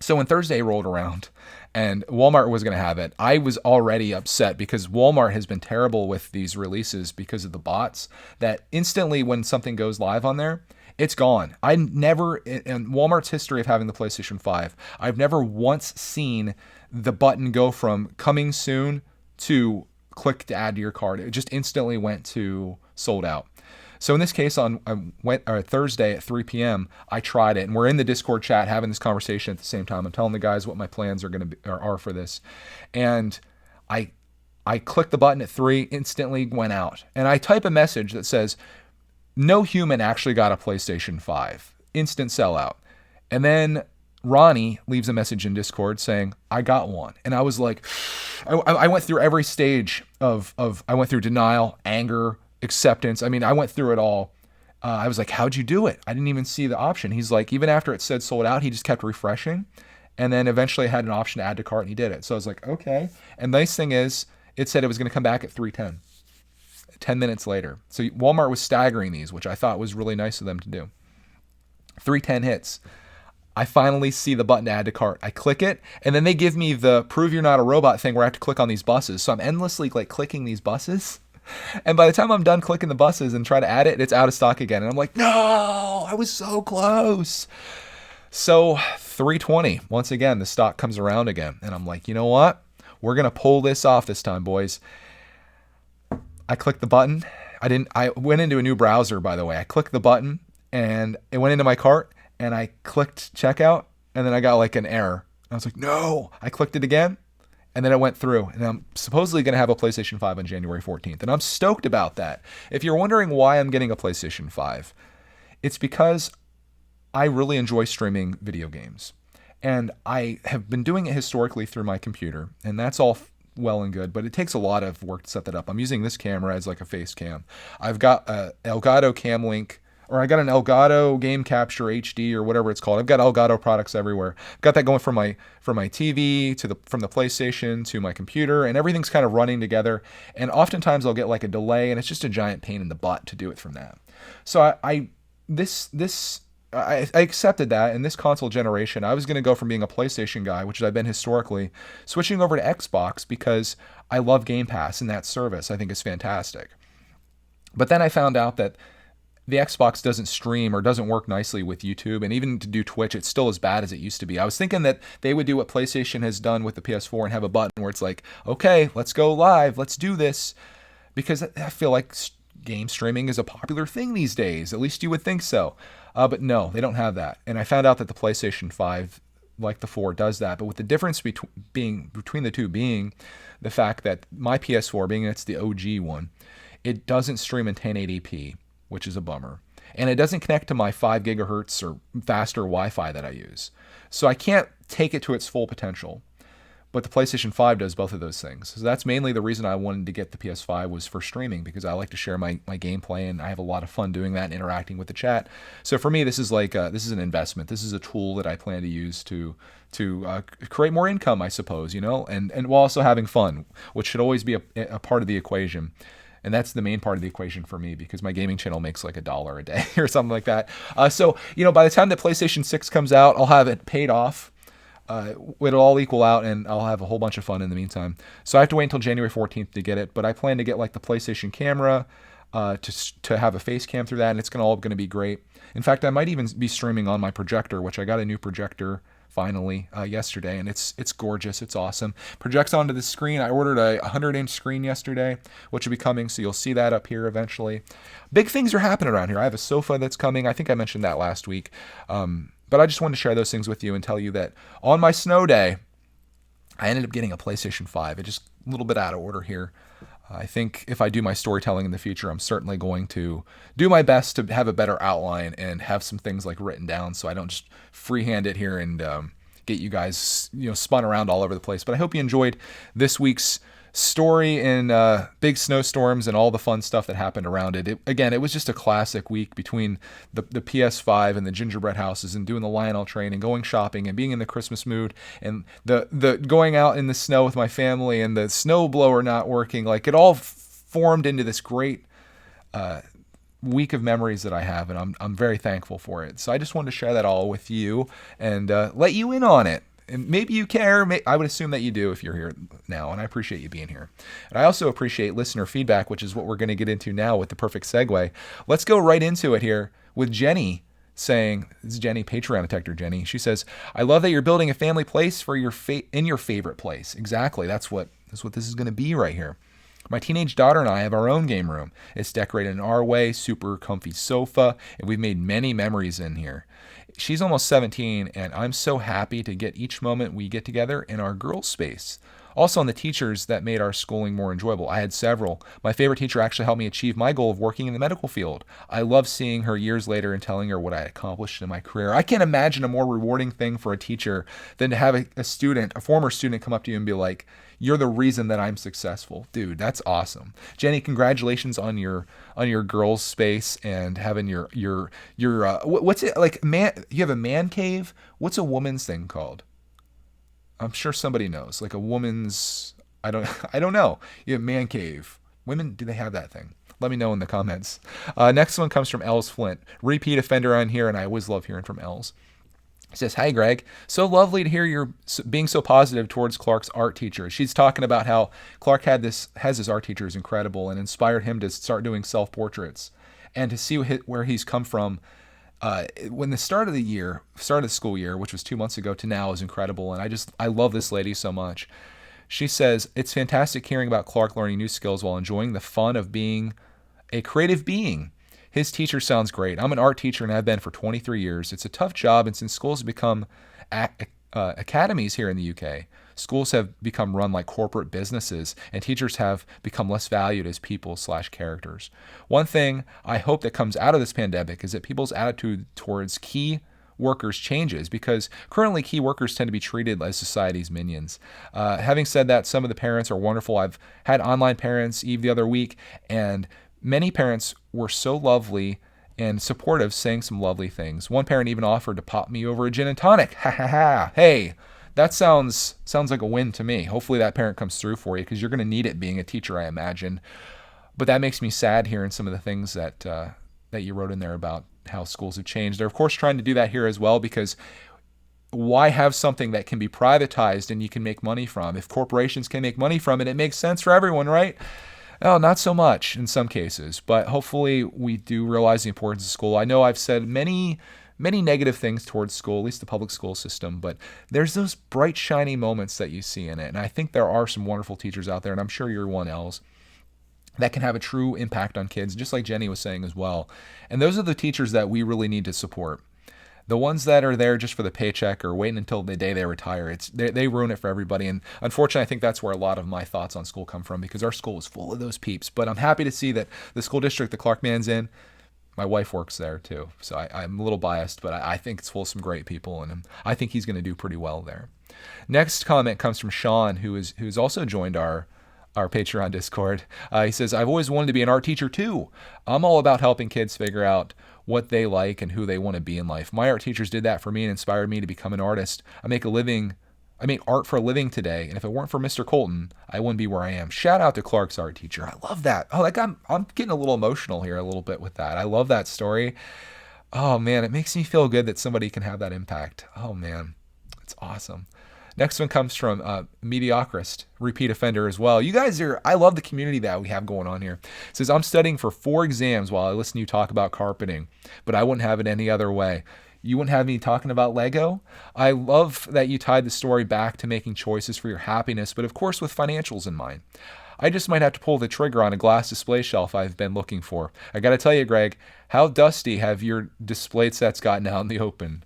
So when Thursday rolled around and Walmart was going to have it, I was already upset, because Walmart has been terrible with these releases because of the bots, that instantly when something goes live on there, it's gone. I never, in Walmart's history of having the PlayStation 5, I've never once seen the button go from coming soon to click to add to your cart. It just instantly went to sold out. So in this case, on Thursday at 3 p.m., I tried it, and we're in the Discord chat having this conversation at the same time. I'm telling the guys what my plans are for this, and I clicked the button at 3, instantly went out, and I type a message that says, "No human actually got a PlayStation 5, instant sellout," and then Ronnie leaves a message in Discord saying, "I got one," and I was like, I went through every stage of I went through denial, anger, acceptance. I mean, I went through it all. I was like, how'd you do it? I didn't even see the option. He's like, even after it said sold out, he just kept refreshing. And then eventually I had an option to add to cart, and he did it. So I was like, okay. And the nice thing is, it said it was going to come back at 3:10, 10 minutes later. So Walmart was staggering these, which I thought was really nice of them to do. 3:10 hits. I finally see the button to add to cart. I click it, and then they give me the prove you're not a robot thing where I have to click on these buses. So I'm endlessly like clicking these buses. And by the time I'm done clicking the buses and try to add it, it's out of stock again. And I'm like, no, I was so close. So 3:20, once again, the stock comes around again. And I'm like, you know what? We're going to pull this off this time, boys. I clicked the button. I went into a new browser, by the way. I clicked the button and it went into my cart, and I clicked checkout, and then I got like an error. I was like, no. I clicked it again, And then it went through, and I'm supposedly going to have a PlayStation 5 on January 14th. And I'm stoked about that. If you're wondering why I'm getting a PlayStation 5, it's because I really enjoy streaming video games. And I have been doing it historically through my computer, and that's all well and good, but it takes a lot of work to set that up. I'm using this camera as like a face cam. I've got a Elgato Cam Link, or I got an Elgato Game Capture HD or whatever it's called. I've got Elgato products everywhere. I've got that going from my TV to from the PlayStation to my computer, and everything's kind of running together. And oftentimes I'll get like a delay, and it's just a giant pain in the butt to do it from that. So I accepted that in this console generation. I was going to go from being a PlayStation guy, which I've been historically, switching over to Xbox because I love Game Pass, and that service I think is fantastic. But then I found out that the Xbox doesn't stream or doesn't work nicely with YouTube, and even to do Twitch, it's still as bad as it used to be. I was thinking that they would do what PlayStation has done with the PS4 and have a button where it's like, okay, let's go live, let's do this, because I feel like game streaming is a popular thing these days. At least you would think so. But no, they don't have that. And I found out that the PlayStation 5, like the 4, does that. But with the difference between the two being the fact that my PS4, being it's the OG one, it doesn't stream in 1080p, which is a bummer. And it doesn't connect to my 5 gigahertz or faster Wi-Fi that I use. So I can't take it to its full potential. But the PlayStation 5 does both of those things. So that's mainly the reason I wanted to get the PS5, was for streaming, because I like to share my gameplay, and I have a lot of fun doing that and interacting with the chat. So for me, this is like this is an investment. This is a tool that I plan to use to create more income, I suppose, and while also having fun, which should always be a part of the equation. And that's the main part of the equation for me, because my gaming channel makes like $1 a day or something like that. So by the time that PlayStation 6 comes out, I'll have it paid off. It'll all equal out, and I'll have a whole bunch of fun in the meantime. So I have to wait until January 14th to get it, but I plan to get like the PlayStation camera to have a face cam through that, and it's all going to be great. In fact, I might even be streaming on my projector, which I got a new projector finally yesterday, and it's gorgeous. It's awesome. Projects onto the screen. I ordered a 100-inch screen yesterday, which will be coming, so you'll see that up here eventually. Big things are happening around here. I have a sofa that's coming. I think I mentioned that last week. But I just wanted to share those things with you and tell you that on my snow day, I ended up getting a PlayStation 5. It's just a little bit out of order here. I think if I do my storytelling in the future, I'm certainly going to do my best to have a better outline and have some things like written down, so I don't just freehand it here and get you guys spun around all over the place. But I hope you enjoyed this week's story in big snowstorms and all the fun stuff that happened around it. It was just a classic week between the PS5 and the gingerbread houses and doing the Lionel train and going shopping and being in the Christmas mood and the going out in the snow with my family and the snow blower not working. Like, it all formed into this great week of memories that I have, and I'm very thankful for it. So I just wanted to share that all with you and let you in on it. And maybe you care. I would assume that you do if you're here now, and I appreciate you being here. And I also appreciate listener feedback, which is what we're going to get into now with the perfect segue. Let's go right into it here with Jenny saying, this is Jenny, Patreon detector Jenny. She says, "I love that you're building a family place for in your favorite place." Exactly. That's what this is going to be right here. My teenage daughter and I have our own game room. It's decorated in our way, super comfy sofa, and we've made many memories in here. She's almost 17, and I'm so happy to get each moment we get together in our girls' space. Also, on the teachers that made our schooling more enjoyable. I had several. My favorite teacher actually helped me achieve my goal of working in the medical field. I love seeing her years later and telling her what I accomplished in my career. I can't imagine a more rewarding thing for a teacher than to have a former student come up to you and be like, "You're the reason that I'm successful." Dude, that's awesome. Jenny, congratulations on your girls' space and having your what's it like, man? You have a man cave? What's a woman's thing called? I'm sure somebody knows. Like a woman's, I don't know. You have man cave. Women, do they have that thing? Let me know in the comments. Next one comes from Els Flint. Repeat offender on here, and I always love hearing from Els. He says, "Hi, Greg. So lovely to hear you're being so positive towards Clark's art teacher." She's talking about how Clark has his art teacher is incredible and inspired him to start doing self-portraits and to see where he's come from. When the start of the school year, which was 2 months ago, to now is incredible. And I love this lady so much. She says, "It's fantastic hearing about Clark learning new skills while enjoying the fun of being a creative being. His teacher sounds great. I'm an art teacher and I've been for 23 years. It's a tough job, and since schools have become academies here in the UK. Schools have become run like corporate businesses, and teachers have become less valued as people/characters. One thing I hope that comes out of this pandemic is that people's attitude towards key workers changes, because currently key workers tend to be treated as society's minions. Having said that, some of the parents are wonderful. I've had online parents Eve the other week, and many parents were so lovely and supportive, saying some lovely things. One parent even offered to pop me over a gin and tonic. Ha ha ha. Hey, that sounds like a win to me. Hopefully that parent comes through for you, because you're going to need it being a teacher, I imagine. But that makes me sad hearing some of the things that you wrote in there about how schools have changed. They're of course trying to do that here as well, because why have something that can be privatized and you can make money from? If corporations can make money from it, it makes sense for everyone, right? Oh, not so much in some cases, but hopefully we do realize the importance of school. I know I've said many negative things towards school, at least the public school system, but there's those bright, shiny moments that you see in it. And I think there are some wonderful teachers out there, and I'm sure you're one, Els, that can have a true impact on kids, just like Jenny was saying as well. And those are the teachers that we really need to support. The ones that are there just for the paycheck or waiting until the day they retire, they ruin it for everybody. And unfortunately, I think that's where a lot of my thoughts on school come from, because our school is full of those peeps. But I'm happy to see that the school district that Clark Mann's in, my wife works there too. So I'm a little biased, but I think it's full of some great people, and I think he's going to do pretty well there. Next comment comes from Sean, who's also joined our Patreon Discord. He says, I've always wanted to be an art teacher too. I'm all about helping kids figure out what they like and who they want to be in life. My art teachers did that for me and inspired me to become an artist. I make art for a living today, and if it weren't for Mr. Colton, I wouldn't be where I am. Shout out to Clark's art teacher. I love that. Oh, I'm getting a little emotional here a little bit with that. I love that story. Oh man, it makes me feel good that somebody can have that impact. Oh man, it's awesome. Next one comes from Mediocrist, repeat offender as well. You guys I love the community that we have going on here. It says, I'm studying for 4 exams while I listen to you talk about carpeting, but I wouldn't have it any other way. You wouldn't have me talking about Lego? I love that you tied the story back to making choices for your happiness, but of course with financials in mind. I just might have to pull the trigger on a glass display shelf I've been looking for. I gotta tell you, Greg, how dusty have your displayed sets gotten out in the open?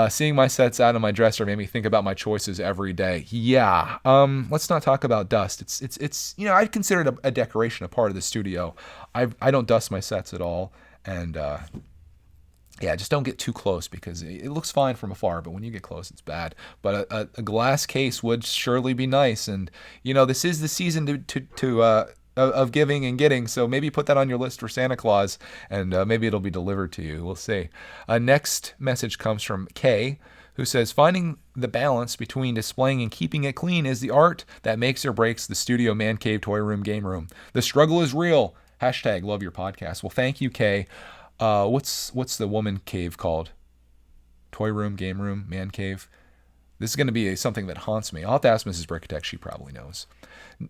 Seeing my sets out in my dresser made me think about my choices every day. Yeah, let's not talk about dust. It's I'd consider it a decoration, a part of the studio. I don't dust my sets at all, and yeah, just don't get too close, because it looks fine from afar, but when you get close, it's bad. But a glass case would surely be nice, and this is the season of giving and getting, so maybe put that on your list for Santa Claus, and maybe it'll be delivered to you. We'll see. Next message comes from Kay, who says, finding the balance between displaying and keeping it clean is the art that makes or breaks the studio, man cave, toy room, game room. The struggle is real. # love your podcast. Well, thank you, Kay. What's the woman cave called? Toy room, game room, man cave. This is going to be something that haunts me. I'll have to ask Mrs. Brickitect. She probably knows.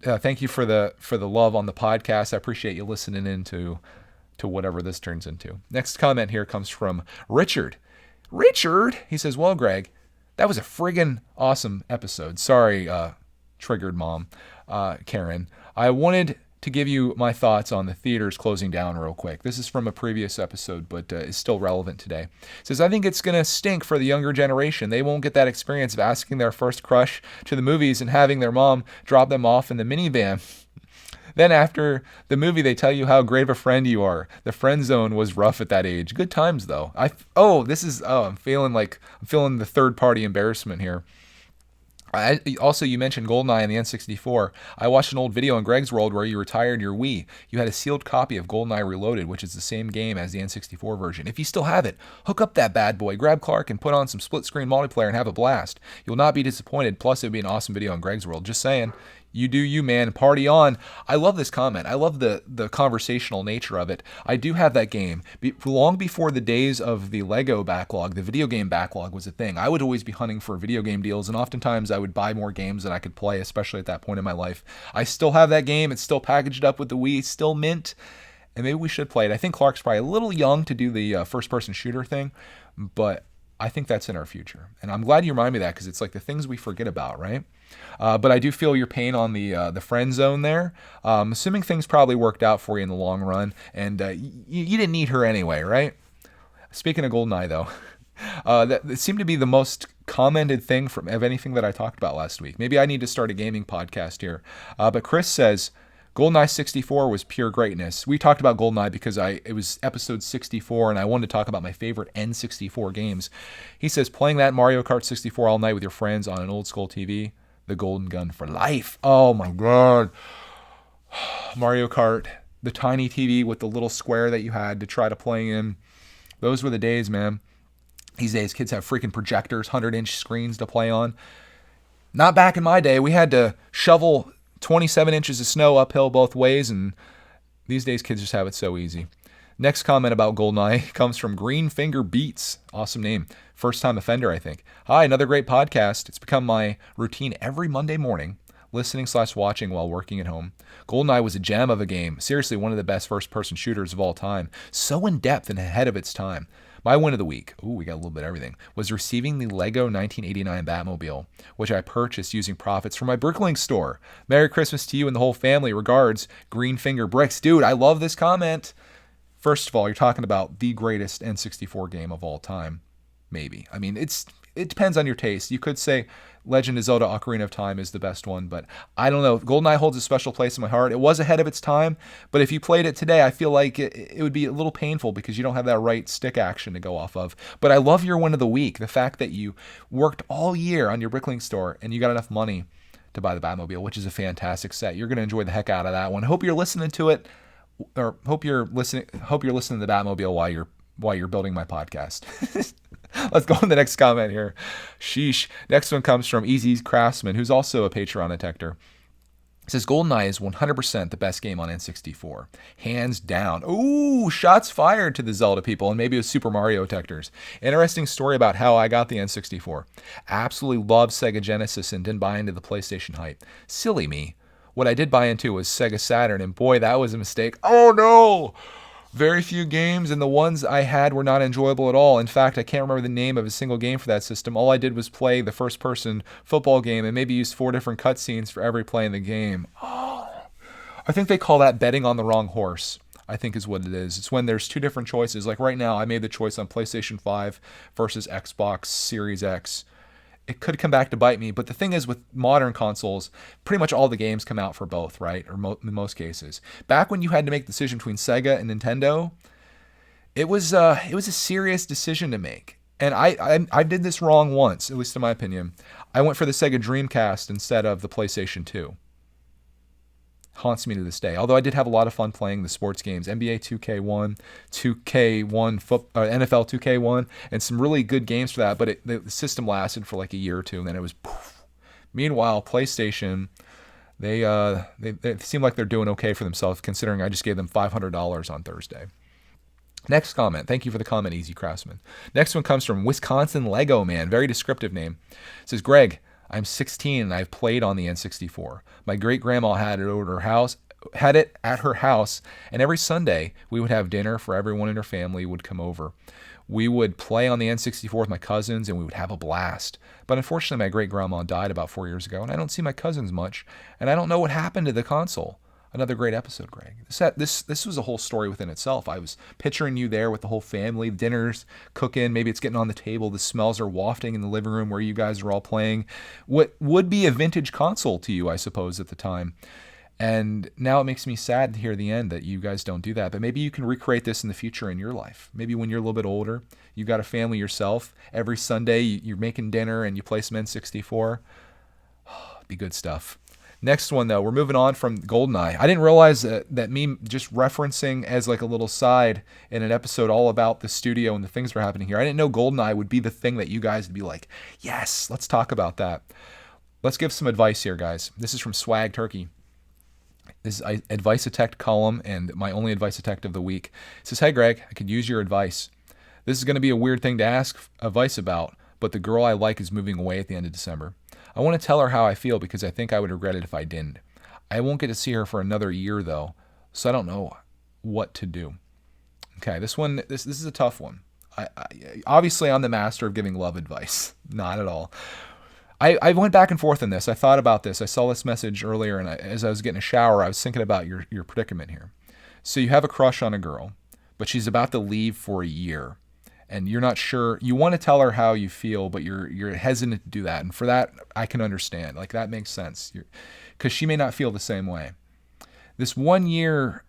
Thank you for the love on the podcast. I appreciate you listening in to whatever this turns into. Next comment here comes from Richard. Richard, he says, well, Greg, that was a friggin' awesome episode. Sorry, triggered mom, Karen. I wanted to give you my thoughts on the theaters closing down real quick. This is from a previous episode, but is still relevant today. It says, I think it's going to stink for the younger generation. They won't get that experience of asking their first crush to the movies and having their mom drop them off in the minivan. Then after the movie, they tell you how great of a friend you are. The friend zone was rough at that age. Good times, though. I'm feeling the third party embarrassment here. Also, you mentioned GoldenEye and the N64. I watched an old video in Greg's World where you retired your Wii. You had a sealed copy of GoldenEye Reloaded, which is the same game as the N64 version. If you still have it, hook up that bad boy, grab Clark, and put on some split-screen multiplayer and have a blast. You'll not be disappointed, plus it would be an awesome video in Greg's World. Just saying. You do you, man. Party on. I love this comment. I love the conversational nature of it. I do have that game. Long before the days of the Lego backlog, the video game backlog was a thing. I would always be hunting for video game deals, and oftentimes I would buy more games than I could play, especially at that point in my life. I still have that game. It's still packaged up with the Wii, still mint, and maybe we should play it. I think Clark's probably a little young to do the first-person shooter thing, but I think that's in our future. And I'm glad you remind me of that, because it's like the things we forget about, right? But I do feel your pain on the friend zone there. Assuming things probably worked out for you in the long run, and you didn't need her anyway, right? Speaking of GoldenEye, though, That seemed to be the most commented thing of anything that I talked about last week. Maybe I need to start a gaming podcast here. But Chris says, GoldenEye 64 was pure greatness. We talked about GoldenEye because it was episode 64, and I wanted to talk about my favorite N64 games. He says, playing that Mario Kart 64 all night with your friends on an old school TV, the golden gun for life. Oh my God. Mario Kart, the tiny TV with the little square that you had to try to play in. Those were the days, man. These days, kids have freaking projectors, 100-inch screens to play on. Not back in my day. We had to shovel 27 inches of snow uphill both ways, and these days, kids just have it so easy. Next comment about GoldenEye comes from Greenfinger Beats. Awesome name. First-time offender, I think. Hi, another great podcast. It's become my routine every Monday morning, listening/watching while working at home. GoldenEye was a gem of a game. Seriously, one of the best first-person shooters of all time. So in-depth and ahead of its time. My win of the week, we got a little bit of everything, was receiving the Lego 1989 Batmobile, which I purchased using profits from my Bricklink store. Merry Christmas to you and the whole family. Regards, Greenfinger Bricks. Dude, I love this comment. First of all, you're talking about the greatest N64 game of all time. Maybe. I mean, it depends on your taste. You could say Legend of Zelda Ocarina of Time is the best one, but I don't know. GoldenEye holds a special place in my heart. It was ahead of its time, but if you played it today, I feel like it would be a little painful because you don't have that right stick action to go off of. But I love your win of the week. The fact that you worked all year on your Bricklink store and you got enough money to buy the Batmobile, which is a fantastic set. You're going to enjoy the heck out of that one. Hope you're listening to it, or hope you're listening to the Batmobile while you're building my podcast. Let's go on to the next comment here. Sheesh. Next one comes from Easy Craftsman, who's also a Patreon detector. It says, GoldenEye is 100% the best game on N64. Hands down. Ooh, shots fired to the Zelda people, and maybe it was Super Mario detectors. Interesting story about how I got the N64. Absolutely loved Sega Genesis and didn't buy into the PlayStation hype. Silly me. What I did buy into was Sega Saturn, and boy, that was a mistake. Oh no! Very few games, and the ones I had were not enjoyable at all. In fact, I can't remember the name of a single game for that system. All I did was play the first-person football game and maybe use 4 different cutscenes for every play in the game. Oh, I think they call that betting on the wrong horse, I think is what it is. It's when there's 2 different choices. Like right now, I made the choice on PlayStation 5 versus Xbox Series X. It could come back to bite me, but the thing is with modern consoles, pretty much all the games come out for both, right? Or in most cases. Back when you had to make the decision between Sega and Nintendo, it was a serious decision to make. And I did this wrong once, at least in my opinion. I went for the Sega Dreamcast instead of the PlayStation 2. Haunts me to this day. Although I did have a lot of fun playing the sports games, NBA 2K1, NFL 2K1, and some really good games for that. But the system lasted for like a year or two, and then it was poof. Meanwhile, PlayStation, they seem like they're doing okay for themselves, considering I just gave them $500 on Thursday. Next comment. Thank you for the comment, Easy Craftsman. Next one comes from Wisconsin Lego Man. Very descriptive name. It says, Greg, I'm 16 and I've played on the N64. My great-grandma had it at her house, and every Sunday we would have dinner for everyone in her family would come over. We would play on the N64 with my cousins, and we would have a blast. But unfortunately, my great-grandma died about 4 years ago, and I don't see my cousins much, and I don't know what happened to the console. Another great episode, Greg. This was a whole story within itself. I was picturing you there with the whole family, dinners, cooking, maybe it's getting on the table, the smells are wafting in the living room where you guys are all playing. What would be a vintage console to you, I suppose, at the time. And now it makes me sad to hear the end that you guys don't do that. But maybe you can recreate this in the future in your life. Maybe when you're a little bit older, you got a family yourself. Every Sunday you're making dinner and you play some N64. Be good stuff. Next one, though, we're moving on from GoldenEye. I didn't realize that me just referencing as like a little side in an episode all about the studio and the things that are happening here. I didn't know GoldenEye would be the thing that you guys would be like, yes, let's talk about that. Let's give some advice here, guys. This is from Swag Turkey. This is Advice Detect column and my only Advice Detect of the week. It says, hey, Greg, I could use your advice. This is going to be a weird thing to ask advice about, but the girl I like is moving away at the end of December. I want to tell her how I feel because I think I would regret it if I didn't. I won't get to see her for another year, though, so I don't know what to do. Okay, this is a tough one. Obviously, I'm the master of giving love advice. Not at all. I went back and forth on this. I thought about this. I saw this message earlier, and as I was getting a shower, I was thinking about your predicament here. So you have a crush on a girl, but she's about to leave for a year. and you're not sure. You want to tell her how you feel, but you're hesitant to do that. And for that, I can understand. Like, that makes sense, because she may not feel the same way. This 1 year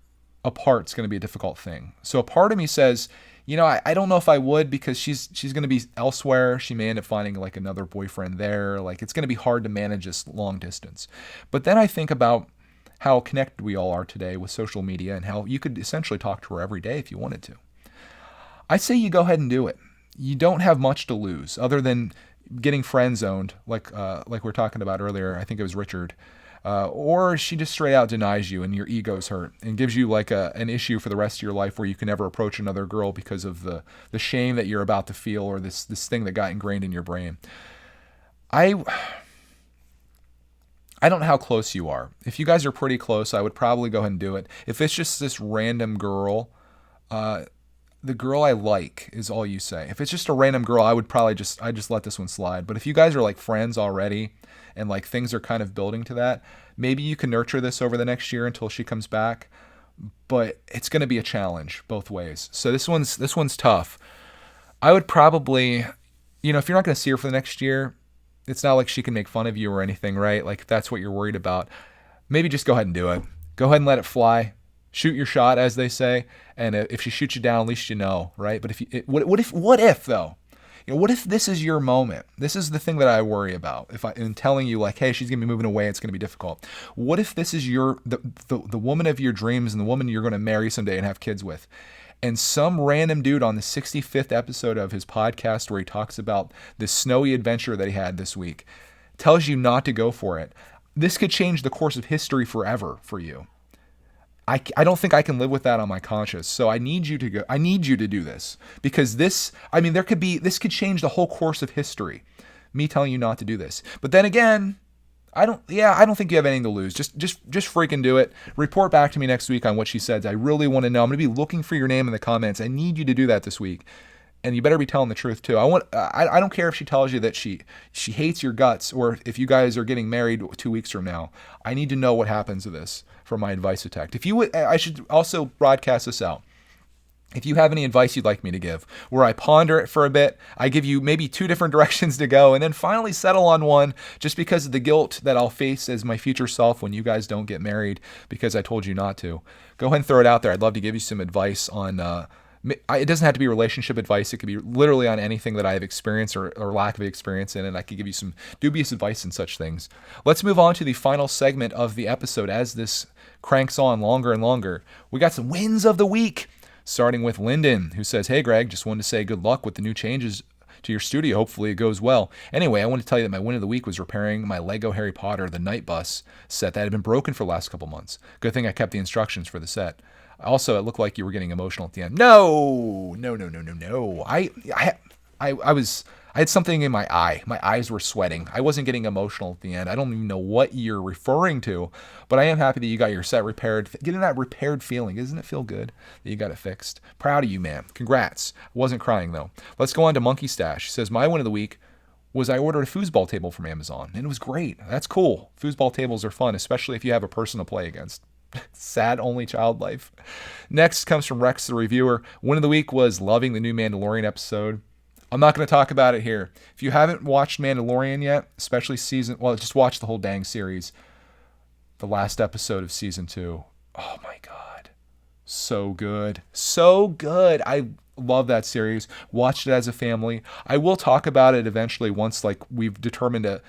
apart is going to be a difficult thing. So a part of me says, I don't know if I would, because she's going to be elsewhere. She may end up finding like another boyfriend there. Like, it's going to be hard to manage this long distance. But then I think about how connected we all are today with social media, and how you could essentially talk to her every day if you wanted to. I say you go ahead and do it. You don't have much to lose other than getting friend zoned, like we were talking about earlier. I think it was Richard. Or she just straight out denies you and your ego's hurt and gives you like an issue for the rest of your life where you can never approach another girl because of the shame that you're about to feel, or this thing that got ingrained in your brain. I don't know how close you are. If you guys are pretty close, I would probably go ahead and do it. If it's just this random girl, the girl I like is all you say. If it's just a random girl, I would probably just let this one slide. But if you guys are like friends already, and like things are kind of building to that, maybe you can nurture this over the next year until she comes back. But it's going to be a challenge both ways. So this one's tough. I would probably, if you're not going to see her for the next year, it's not like she can make fun of you or anything, right? Like, if that's what you're worried about, maybe just go ahead and do it. Go ahead and let it fly. Shoot your shot, as they say. And if she shoots you down, at least you know, right? But what if though? What if this is your moment? This is the thing that I worry about. In telling you like, hey, she's gonna be moving away, it's gonna be difficult. What if this is the woman of your dreams and the woman you're gonna marry someday and have kids with? And some random dude on the 65th episode of his podcast, where he talks about this snowy adventure that he had this week, tells you not to go for it. This could change the course of history forever for you. I don't think I can live with that on my conscience. So I need you to go. I need you to do this, because this could change the whole course of history. Me telling you not to do this. But then again, I don't think you have anything to lose. Just freaking do it. Report back to me next week on what she said. I really want to know. I'm going to be looking for your name in the comments. I need you to do that this week. And you better be telling the truth too. I don't care if she tells you that she hates your guts, or if you guys are getting married 2 weeks from now. I need to know what happens to this for my advice detect. If you would, I should also broadcast this out. If you have any advice you'd like me to give, where I ponder it for a bit, I give you maybe 2 different directions to go, and then finally settle on one, just because of the guilt that I'll face as my future self when you guys don't get married because I told you not to. Go ahead and throw it out there. I'd love to give you some advice on, it doesn't have to be relationship advice. It could be literally on anything that I have experience or lack of experience in, and I could give you some dubious advice in such things. Let's move on to the final segment of the episode as this cranks on longer and longer. We got some wins of the week, starting with Lyndon, who says, hey, Greg, just wanted to say good luck with the new changes to your studio. Hopefully it goes well. Anyway, I want to tell you that my win of the week was repairing my Lego Harry Potter The Night Bus set that had been broken for the last couple months. Good thing I kept the instructions for the set. Also, it looked like you were getting emotional at the end. No. I had something in my eye. My eyes were sweating. I wasn't getting emotional at the end. I don't even know what you're referring to, but I am happy that you got your set repaired. Getting that repaired feeling, doesn't it feel good that you got it fixed? Proud of you, man. Congrats. I wasn't crying though. Let's go on to Monkey Stash. He says, my win of the week was I ordered a foosball table from Amazon, and it was great. That's cool. Foosball tables are fun, especially if you have a person to play against. Sad only child life. Next comes from Rex the Reviewer. Win of the week was loving the new Mandalorian episode. I'm not going to talk about it here. If you haven't watched Mandalorian yet, especially just watch the whole dang series. The last episode of season 2. Oh my God. So good. So good. I love that series. Watched it as a family. I will talk about it eventually once we've determined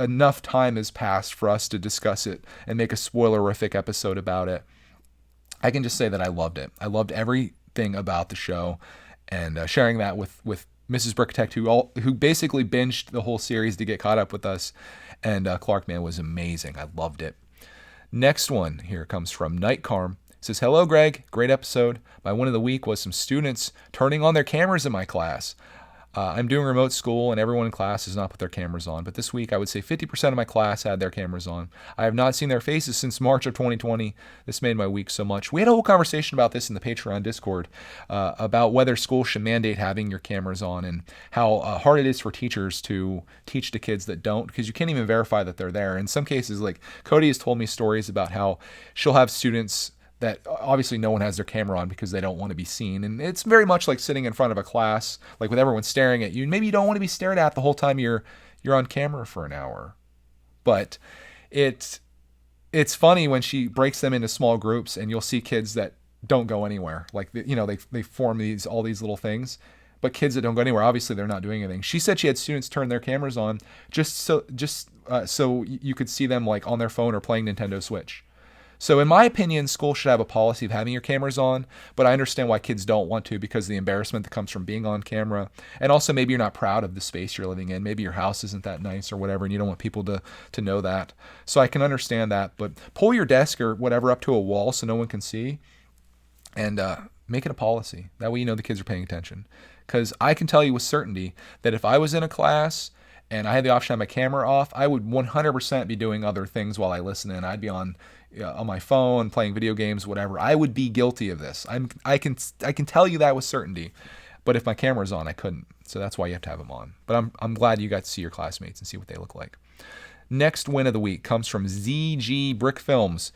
enough time has passed for us to discuss it and make a spoilerific episode about it. I can just say that I loved it. I loved everything about the show, and sharing that with Mrs. Brickitect, who basically binged the whole series to get caught up with us, and Clark, man, was amazing. I loved it. Next one here comes from Night Carm. It says, hello, Greg. Great episode. My win of the week was some students turning on their cameras in my class. I'm doing remote school, and everyone in class does not put their cameras on. But this week, I would say 50% of my class had their cameras on. I have not seen their faces since March of 2020. This made my week so much. We had a whole conversation about this in the Patreon Discord, about whether schools should mandate having your cameras on, and how hard it is for teachers to teach the kids that don't, because you can't even verify that they're there. In some cases, like Cody has told me stories about how she'll have students that obviously no one has their camera on because they don't want to be seen. And it's very much like sitting in front of a class, like with everyone staring at you. Maybe you don't want to be stared at the whole time you're on camera for an hour. But it's funny when she breaks them into small groups, and you'll see kids that don't go anywhere. Like, they form all these little things. But kids that don't go anywhere, obviously they're not doing anything. She said she had students turn their cameras on just so you could see them like on their phone or playing Nintendo Switch. So in my opinion, school should have a policy of having your cameras on, but I understand why kids don't want to, because of the embarrassment that comes from being on camera. And also maybe you're not proud of the space you're living in. Maybe your house isn't that nice or whatever, and you don't want people to know that. So I can understand that, but pull your desk or whatever up to a wall so no one can see, and make it a policy. That way the kids are paying attention. Because I can tell you with certainty that if I was in a class and I had the option to have my camera off, I would 100% be doing other things while I listen in. I'd be on my phone, playing video games, whatever. I would be guilty of this. I can tell you that with certainty. But if my camera's on, I couldn't. So that's why you have to have them on. But I'm glad you got to see your classmates and see what they look like. Next win of the week comes from ZG Brick Films.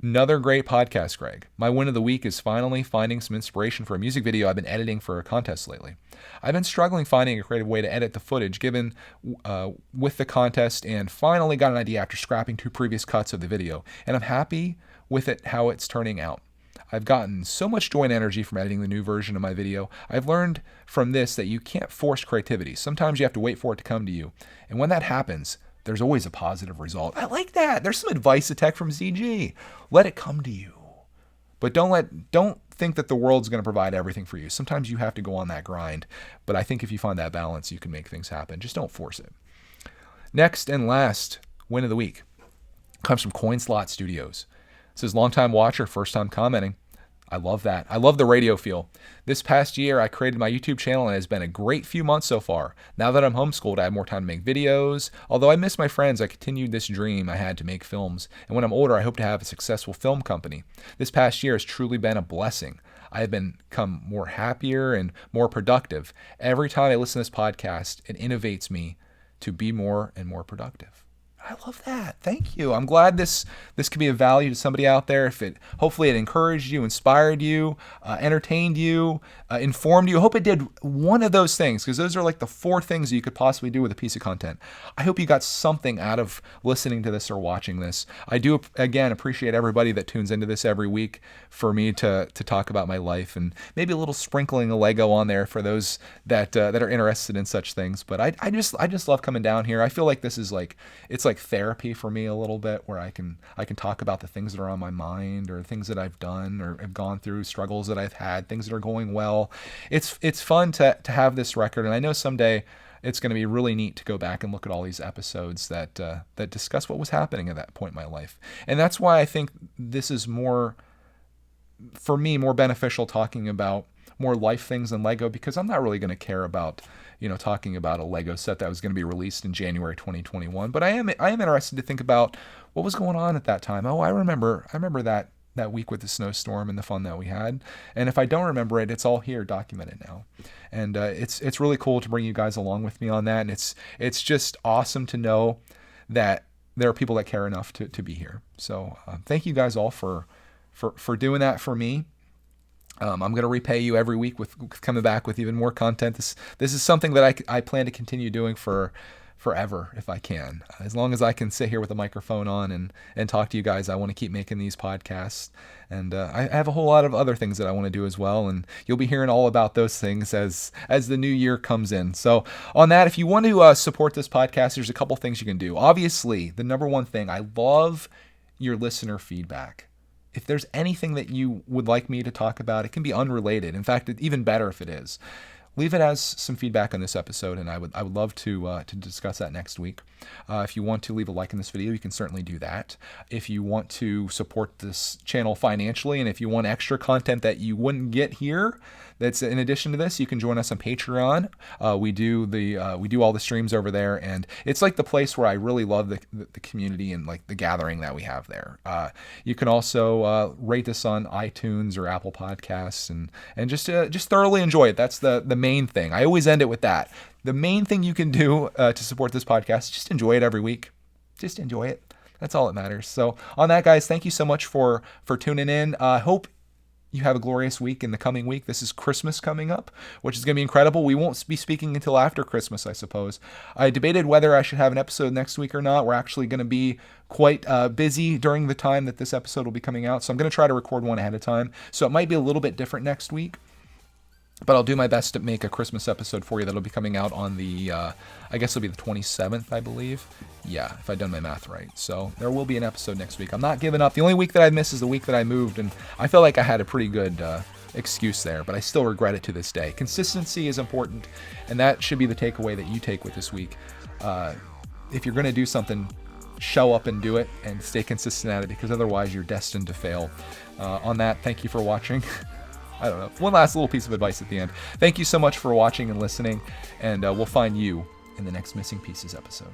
Another great podcast, Greg. My win of the week is finally finding some inspiration for a music video I've been editing for a contest lately. I've been struggling finding a creative way to edit the footage given with the contest, and finally got an idea after scrapping 2 previous cuts of the video, and I'm happy with it how it's turning out. I've gotten so much joy and energy from editing the new version of my video. I've learned from this that you can't force creativity. Sometimes you have to wait for it to come to you, and when that happens, there's always a positive result. I like that. There's some advice to tech from ZG. Let it come to you. But don't think that the world's going to provide everything for you. Sometimes you have to go on that grind. But I think if you find that balance, you can make things happen. Just don't force it. Next and last win of the week comes from Coin Slot Studios. It says, longtime watcher, first time commenting. I love that. I love the radio feel. This past year, I created my YouTube channel, and it has been a great few months so far. Now that I'm homeschooled, I have more time to make videos. Although I miss my friends, I continued this dream I had to make films. And when I'm older, I hope to have a successful film company. This past year has truly been a blessing. I have become more happier and more productive. Every time I listen to this podcast, it innovates me to be more and more productive. I love that. Thank you. I'm glad this could be of value to somebody out there. Hopefully it encouraged you, inspired you, entertained you, informed you. I hope it did one of those things, because those are like the 4 things you could possibly do with a piece of content. I hope you got something out of listening to this or watching this. I do, again, appreciate everybody that tunes into this every week for me to talk about my life, and maybe a little sprinkling of Lego on there for those that are interested in such things. But I just love coming down here. I feel like this is it's like therapy for me a little bit, where I can talk about the things that are on my mind, or things that I've done or have gone through, struggles that I've had, things that are going well. It's fun to have this record, and I know someday it's going to be really neat to go back and look at all these episodes that discuss what was happening at that point in my life. And that's why I think this is more, for me, more beneficial talking about more life things than Lego, because I'm not really going to care about talking about a Lego set that was going to be released in January 2021. But I am interested to think about what was going on at that time. Oh, I remember that week with the snowstorm and the fun that we had. And if I don't remember it, it's all here documented now. And it's really cool to bring you guys along with me on that. And it's just awesome to know that there are people that care enough to be here. So thank you guys all for doing that for me. I'm going to repay you every week with coming back with even more content. This is something that I plan to continue doing forever if I can. As long as I can sit here with a microphone on and talk to you guys, I want to keep making these podcasts. And I have a whole lot of other things that I want to do as well. And you'll be hearing all about those things as the new year comes in. So on that, if you want to support this podcast, there's a couple things you can do. Obviously, the number one thing, I love your listener feedback. If there's anything that you would like me to talk about, it can be unrelated. In fact, even better if it is. Leave it as some feedback on this episode, and I would love to discuss that next week. If you want to leave a like in this video, you can certainly do that. If you want to support this channel financially, and if you want extra content that you wouldn't get here, that's in addition to this, you can join us on Patreon. We do all the streams over there, and it's like the place where I really love the community and like the gathering that we have there. You can also rate us on iTunes or Apple Podcasts, and just thoroughly enjoy it. That's the main thing. I always end it with that. The main thing you can do to support this podcast, just enjoy it every week. Just enjoy it. That's all that matters. So on that, guys, thank you so much for tuning in. I hope you have a glorious week in the coming week. This is Christmas coming up, which is going to be incredible. We won't be speaking until after Christmas, I suppose. I debated whether I should have an episode next week or not. We're actually going to be quite busy during the time that this episode will be coming out, so I'm going to try to record one ahead of time. So it might be a little bit different next week, but I'll do my best to make a Christmas episode for you that'll be coming out on the, I guess it'll be the 27th, I believe. Yeah, if I've done my math right. So there will be an episode next week. I'm not giving up. The only week that I miss is the week that I moved, and I felt like I had a pretty good excuse there, but I still regret it to this day. Consistency is important, and that should be the takeaway that you take with this week. If you're going to do something, show up and do it, and stay consistent at it, because otherwise you're destined to fail. On that, thank you for watching. I don't know. One last little piece of advice at the end. Thank you so much for watching and listening, and we'll find you in the next Missing Pieces episode.